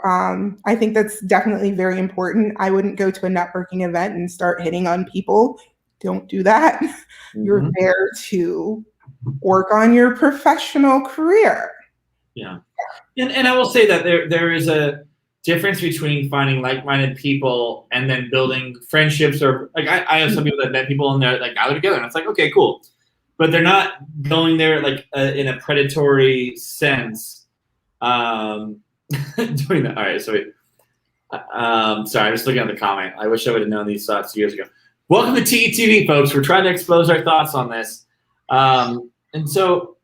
I think that's definitely very important. I wouldn't go to a networking event and start hitting on people. Don't do that. Mm-hmm. You're there to work on your professional career. Yeah. And I will say that there is a difference between finding like-minded people and then building friendships, or like I have some people that met people and they're like gather together and it's like, okay, cool. But they're not going there like in a predatory sense. Doing that. All right. Sorry, I'm just looking at the comment. I wish I would have known these thoughts years ago. Welcome to TETV, folks. We're trying to expose our thoughts on this. And so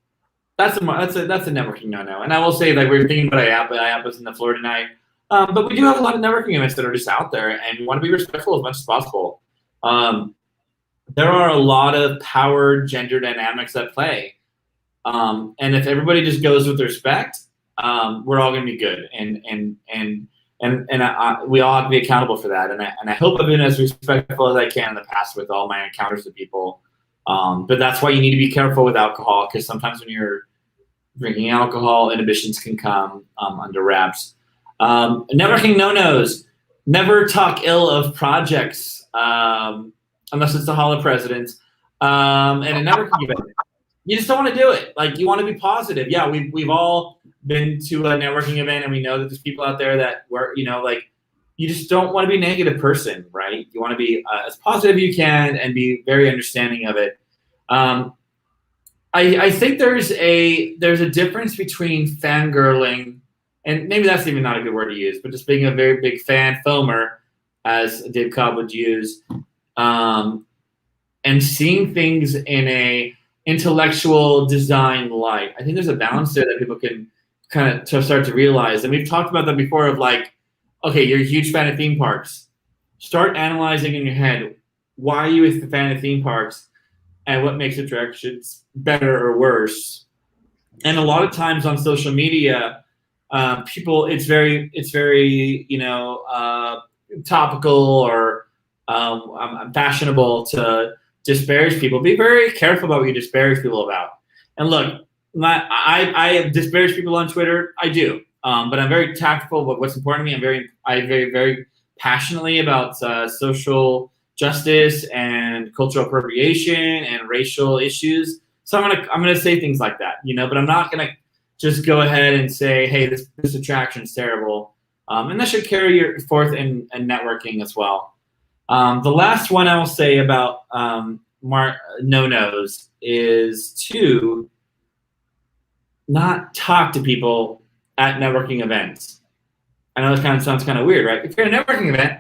that's a networking no-no. And I will say, like, we're thinking about IAPA's in the floor tonight. But we do have a lot of networking events that are just out there, and we want to be respectful as much as possible. There are a lot of power gender dynamics at play. And if everybody just goes with respect, we're all going to be good. And we all have to be accountable for that. And I hope I've been as respectful as I can in the past with all my encounters with people. But that's why you need to be careful with alcohol, because sometimes when you're drinking alcohol, inhibitions can come under wraps. Networking no-nos. Never talk ill of projects unless it's the Hall of Presidents and a networking event. You just don't want to do it. Like, you want to be positive. Yeah, we've all been to a networking event and we know that there's people out there that were, you just don't want to be a negative person, right? You want to be as positive as you can and be very understanding of it. I think there's a difference between fangirling, and maybe that's even not a good word to use, but just being a very big foamer, as Dave Cobb would use, and seeing things in a intellectual design light. I think there's a balance there that people can kind of start to realize. And we've talked about that before of like, okay, you're a huge fan of theme parks. Start analyzing in your head, why are you a fan of theme parks and what makes attractions better or worse? And a lot of times on social media, people, it's very topical or fashionable to disparage people. Be very careful about what you disparage people about. And look, I have disparaged people on Twitter. I do, but I'm very tactful about what's important to me. I'm very passionately about social justice and cultural appropriation and racial issues. So I'm gonna say things like that, but I'm not gonna just go ahead and say, hey, this attraction is terrible. And that should carry your forth in networking as well. The last one I will say about no-nos is to not talk to people at networking events. I know this sounds kind of weird, right? If you're at a networking event,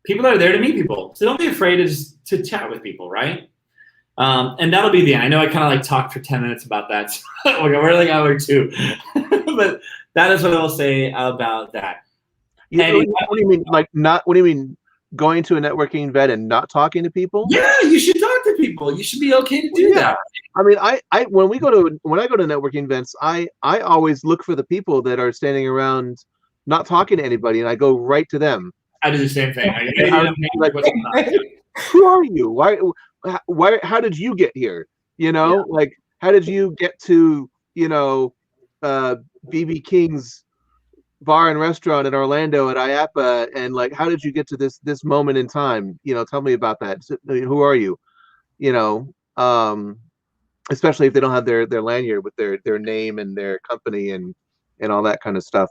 people are there to meet people. So don't be afraid to chat with people, right? And that'll be the end. I know I kind of talked for 10 minutes about that. So we're like hour 2. But that is what I will say about that. What do you mean? Like not? What do you mean? Going to a networking event and not talking to people? Yeah, you should talk to people. You should be okay to do that. I mean, when I go to networking events, I always look for the people that are standing around not talking to anybody, and I go right to them. I do the same thing. Like, who are you? Why? How did you get here? You know, like how did you get to BB King's bar and restaurant in Orlando at IAPA, and like how did you get to this moment in time? Tell me about that. Who are you? Especially if they don't have their lanyard with their name and their company and all that kind of stuff.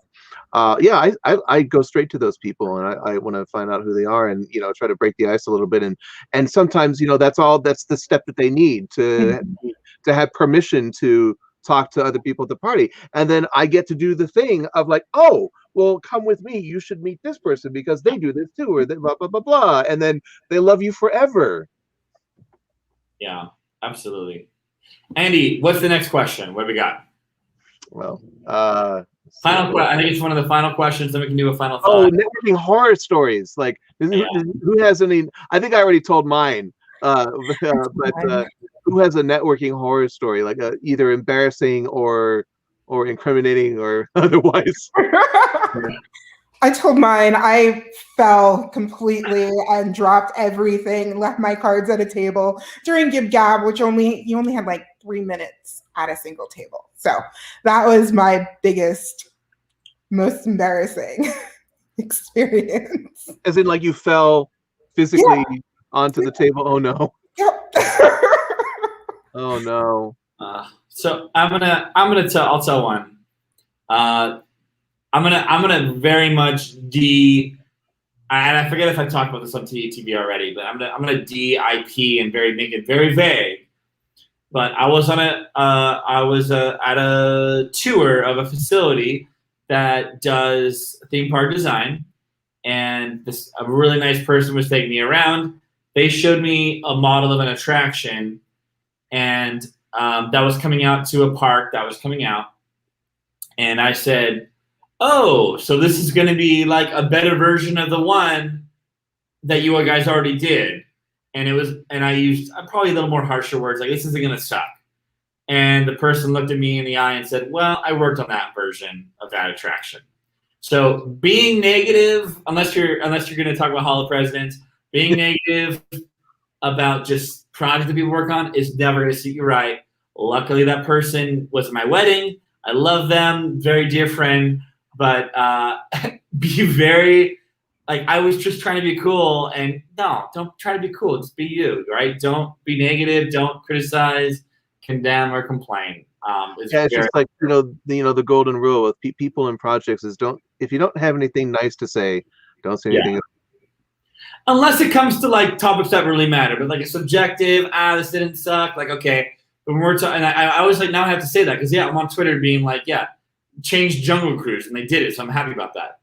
I go straight to those people, and I want to find out who they are, and try to break the ice a little bit, and sometimes that's the step that they need to have permission to talk to other people at the party. And then I get to do the thing of like, oh, well, come with me, you should meet this person because they do this too, or they blah blah blah blah, and then they love you forever. Yeah, absolutely. Andy, what's the next question? What do we got? Well, final. I think it's one of the final questions. Then we can do a final thought. Oh, networking horror stories. Like, who has any? I think I already told mine. But who has a networking horror story, like either embarrassing or incriminating or otherwise? I told mine. I fell completely and dropped everything and left my cards at a table during Gib Gab, which you only had like 3 minutes at a single table. So that was my biggest, most embarrassing experience. As in, like, you fell physically onto the table. Oh no. Yep. Oh no. So I'll tell one. I'm gonna very much and I forget if I talked about this on TV already, but I'm gonna DIP and make it very vague. But I was at a tour of a facility that does theme park design, and a really nice person was taking me around. They showed me a model of an attraction, and that was coming out to a park that was coming out, and I said, oh, so this is going to be like a better version of the one that you guys already did. And I used probably a little more harsher words, like, this isn't going to suck. And the person looked at me in the eye and said, well, I worked on that version of that attraction. So being negative, unless you're going to talk about Hall of Presidents, being negative about just projects that people work on is never going to suit you right. Luckily, that person was at my wedding. I love them, very dear friend. But be very, like, I was just trying to be cool, and no, don't try to be cool. Just be you, right? Don't be negative. Don't criticize, condemn, or complain. It's just like the golden rule with people in projects is if you don't have anything nice to say, don't say anything. Unless it comes to like topics that really matter, but like a subjective, this didn't suck. Like, okay, but when we're talking, and I always like now I have to say that because I'm on Twitter being like, change Jungle Cruise, and they did it, so I'm happy about that.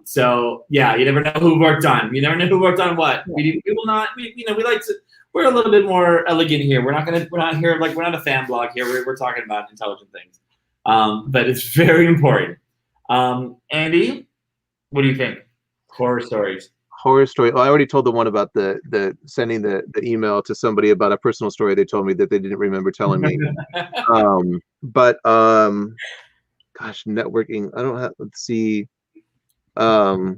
So you never know who worked on. You never know who worked on what. We will not. We like to. We're a little bit more elegant here. We're not here like we're not a fan blog here. We're talking about intelligent things. But it's very important. Andy, what do you think? Horror stories. Horror story. Well, I already told the one about the sending the email to somebody about a personal story they told me that they didn't remember telling me. Gosh, networking. I don't have. Let's see. I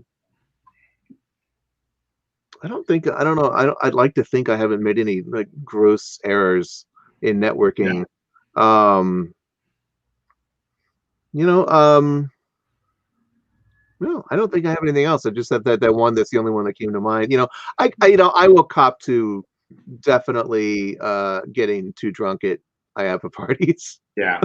don't know. I'd like to think I haven't made any like gross errors in networking. No, I don't think I have anything else. I just have that one. That's the only one that came to mind. I will cop to definitely getting too drunk at IAPA parties. Yeah.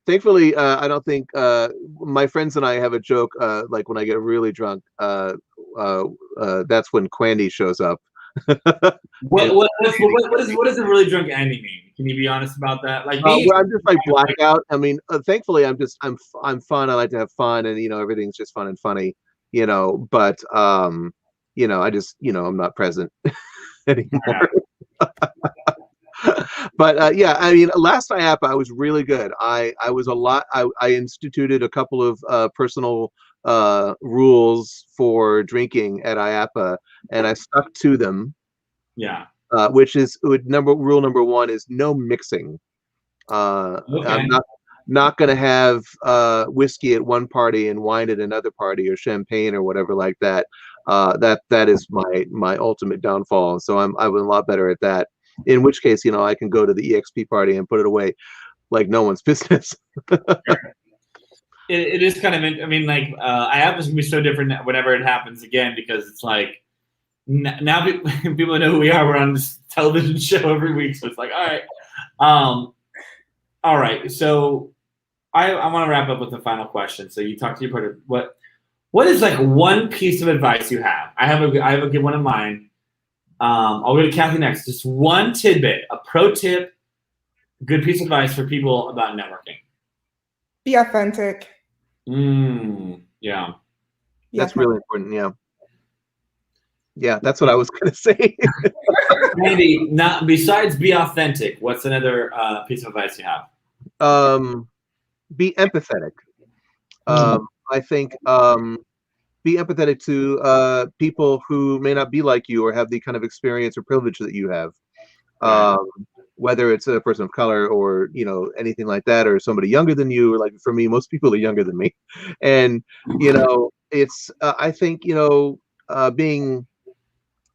Thankfully, I don't think my friends and I have a joke. Like when I get really drunk, that's when Quandy shows up. What does a really drunk Andy mean? Can you be honest about that? Like, I'm just like blackout. I mean, thankfully, I'm fun. I like to have fun, and everything's just fun and funny. But I just I'm not present anymore. But yeah, I mean, last IAPA I was really good. I was a lot. I instituted a couple of personal rules for drinking at IAPA, and I stuck to them. Yeah. Which is rule number one is no mixing. I'm Okay. not going to have whiskey at one party and wine at another party, or champagne or whatever like that. That is my ultimate downfall. So I was a lot better at that. In which case, I can go to the EXP party and put it away like no one's business. It is kind of, I mean, like, IAPA is going to be so different whenever it happens again, because it's like, now people know who we are. We're on this television show every week. So it's like, all right. All right. So I want to wrap up with the final question. So you talked to your partner. What is like one piece of advice you have? I have a good one of mine. I'll go to Kathy next. Just one tidbit, a pro tip, good piece of advice for people about networking. Be authentic. Yeah. That's really important. Yeah. Yeah, that's what I was going to say. Andy, besides be authentic, what's another piece of advice you have? Be empathetic. I think be empathetic to people who may not be like you or have the kind of experience or privilege that you have. Whether it's a person of color or anything like that, or somebody younger than you, or like for me, most people are younger than me, and it's I think being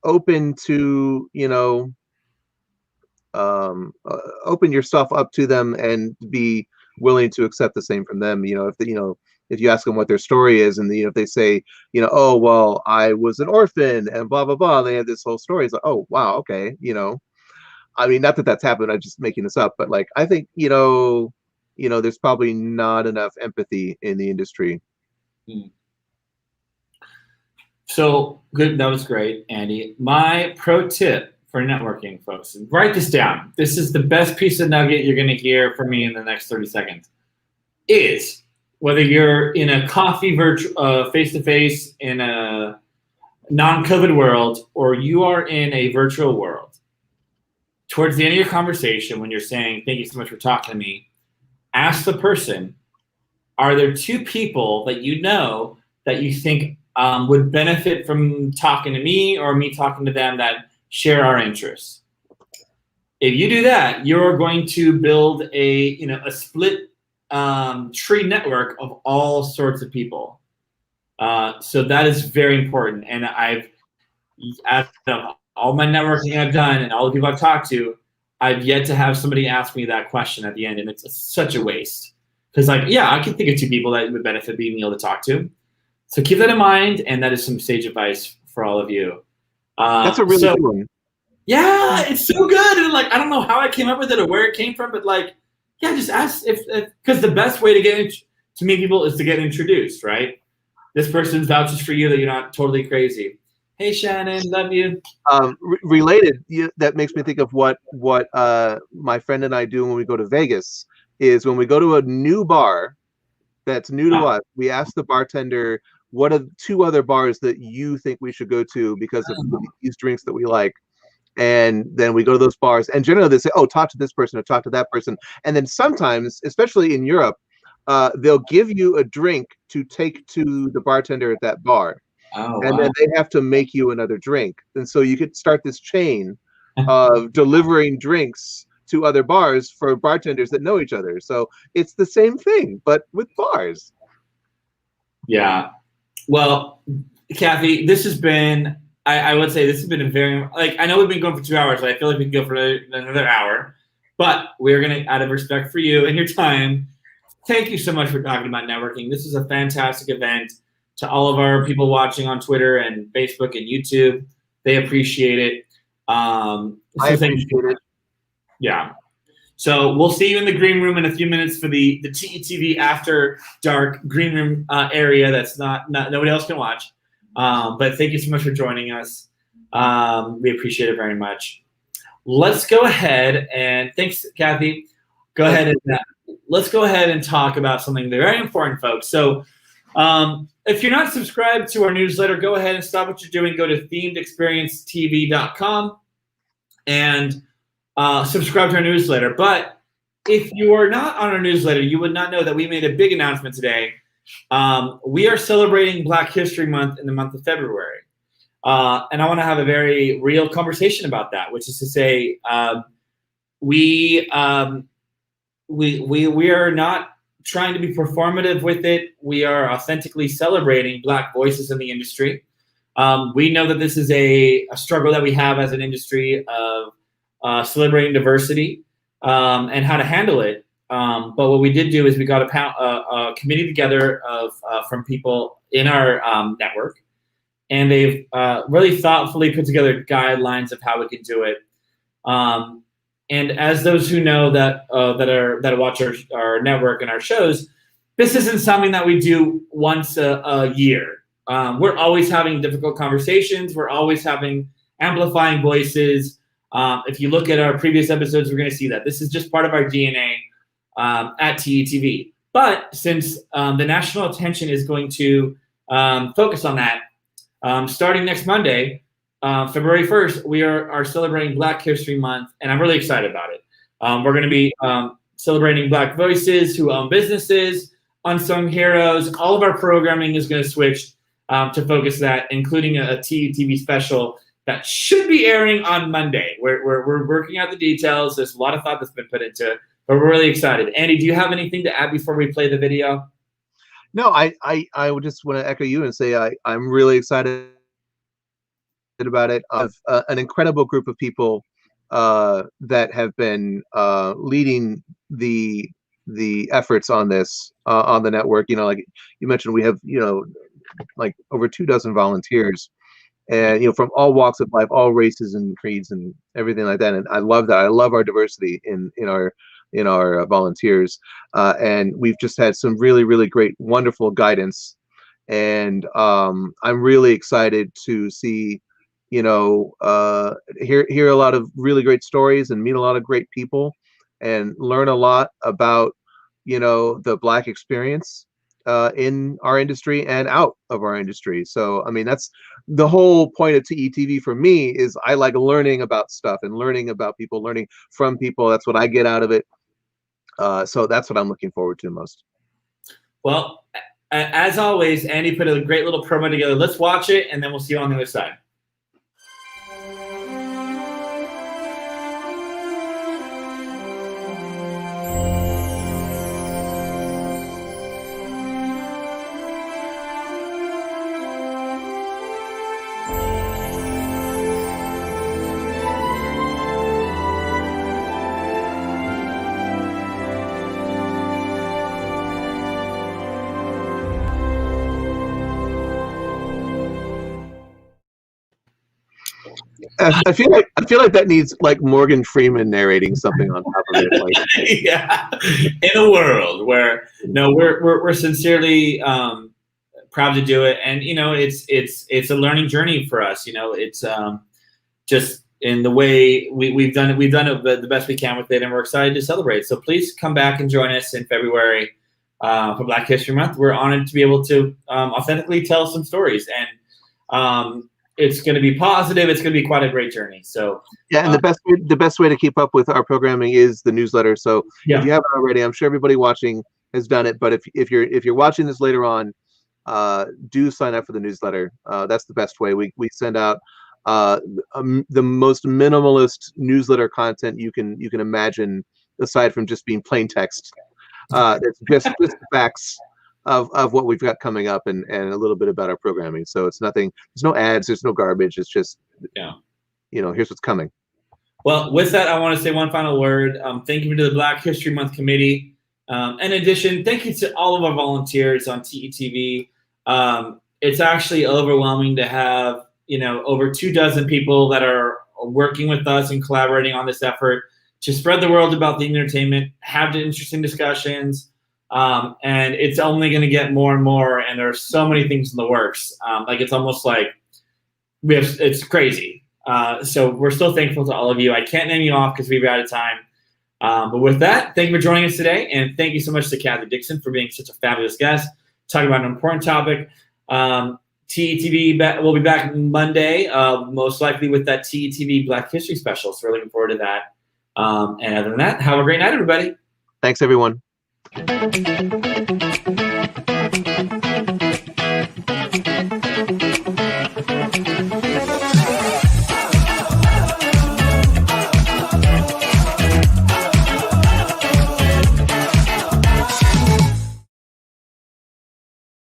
open to open yourself up to them and be willing to accept the same from them. If you ask them what their story is, and if they say oh well, I was an orphan and blah blah blah, they have this whole story. It's like, oh wow, okay. I mean, not that that's happened, I'm just making this up, but like I think there's probably not enough empathy in the industry. So good. That was great, Andy. My pro tip for networking, folks, and write this down. This is the best piece of nugget you're going to hear from me in the next 30 seconds. Is whether you're in a coffee virtual face-to-face in a non-COVID world, or you are in a virtual world, towards the end of your conversation, when you're saying, thank you so much for talking to me, ask the person, are there two people that that you think would benefit from talking to me or me talking to them that share our interests? If you do that, you're going to build a split tree network of all sorts of people. So that is very important. And out of all my networking I've done and all the people I've talked to, I've yet to have somebody ask me that question at the end, and it's such a waste. Because I can think of two people that would benefit being able to talk to. So keep that in mind, and that is some sage advice for all of you. That's a really good one. Yeah, it's so good. And like, I don't know how I came up with it or where it came from, but like, yeah, just ask because the best way to meet people is to get introduced, right? This person vouches for you that you're not totally crazy. Hey, Shannon, love you. Related, that makes me think of what my friend and I do when we go to Vegas. Is when we go to a new bar that's new to us, we ask the bartender, what are two other bars that you think we should go to because of these drinks that we like? And then we go to those bars, and generally they say, oh, talk to this person or talk to that person. And then sometimes, especially in Europe, they'll give you a drink to take to the bartender at that bar. Oh, and then they have to make you another drink. And so you could start this chain of delivering drinks to other bars for bartenders that know each other. So it's the same thing, but with bars. Yeah. Well, Kathy, this has been, I would say this has been a very, I know we've been going for 2 hours, but I feel like we can go for another hour. But we're going to, out of respect for you and your time, thank you so much for talking about networking. This is a fantastic event. To all of our people watching on Twitter and Facebook and YouTube, they appreciate it. I appreciate it. Yeah. So we'll see you in the green room in a few minutes for the TETV after dark green room area that's not nobody else can watch. But thank you so much for joining us. We appreciate it very much. Let's go ahead and thanks, Kathy. Let's go ahead and talk about something very important, folks. So if you're not subscribed to our newsletter, go ahead and stop what you're doing. Go to themedexperiencetv.com and subscribe to our newsletter. But if you are not on our newsletter, you would not know that we made a big announcement today. We are celebrating Black History Month in the month of February. And I want to have a very real conversation about that, which is to say, we are not trying to be performative with it. We are authentically celebrating Black voices in the industry. We know that this is a struggle that we have as an industry of celebrating diversity and how to handle it. But what we did do is we got a committee together from people in our network, and they've really thoughtfully put together guidelines of how we can do it. And as those who know that watch our network and our shows, this isn't something that we do once a year. We're always having difficult conversations. We're always having amplifying voices. If you look at our previous episodes, we're going to see that this is just part of our DNA at TETV. But since the national attention is going to focus on that, starting next Monday, February 1st, we are celebrating Black History Month, and I'm really excited about it. We're going to be celebrating Black voices who own businesses, unsung heroes. All of our programming is going to switch to focus that, including a TETV special that should be airing on Monday. We're working out the details. There's a lot of thought that's been put into it, but we're really excited. Andy, do you have anything to add before we play the video? No, I would just want to echo you and say I'm really excited about it. Of an incredible group of people that have been leading the efforts on this on the network. You know, like you mentioned, we have like over 24 volunteers, and from all walks of life, all races and creeds and everything like that. And I love that. I love our diversity in our volunteers, and we've just had some really, really great, wonderful guidance. And I'm really excited to see, hear a lot of really great stories and meet a lot of great people and learn a lot about, the Black experience in our industry and out of our industry. So, I mean, that's the whole point of TETV for me. Is I like learning about stuff and learning about people, learning from people. That's what I get out of it. So that's what I'm looking forward to most. Well, as always, Andy put a great little promo together. Let's watch it, and then we'll see you on the other side. I feel like that needs like Morgan Freeman narrating something on top of it. Like, yeah, in a world where we're sincerely proud to do it, and it's a learning journey for us. It's just in the way we've done it. We've done it the best we can with it, and we're excited to celebrate. So please come back and join us in February for Black History Month. We're honored to be able to authentically tell some stories, and it's going to be positive. It's going to be quite a great journey. So yeah, and the best way to keep up with our programming is the newsletter. So if you haven't already, I'm sure everybody watching has done it. But if you're watching this later on, do sign up for the newsletter. That's the best way. We send out the most minimalist newsletter content you can imagine, aside from just being plain text. It's just the facts of what we've got coming up and a little bit about our programming. So it's nothing, there's no ads, there's no garbage. It's just, here's what's coming. Well, with that, I want to say one final word. Thank you to the Black History Month Committee. In addition, thank you to all of our volunteers on TETV. It's actually overwhelming to have, over 24 people that are working with us and collaborating on this effort to spread the word about the entertainment, have the interesting discussions. And it's only going to get more and more. And there are so many things in the works. It's almost like it's crazy. So we're still thankful to all of you. I can't name you off because we're out of time. But with that, thank you for joining us today. And thank you so much to Kathy Dixon for being such a fabulous guest, talking about an important topic. TETV will be back Monday, most likely with that TETV Black History special. So we're looking forward to that. And other than that, have a great night, everybody. Thanks, everyone.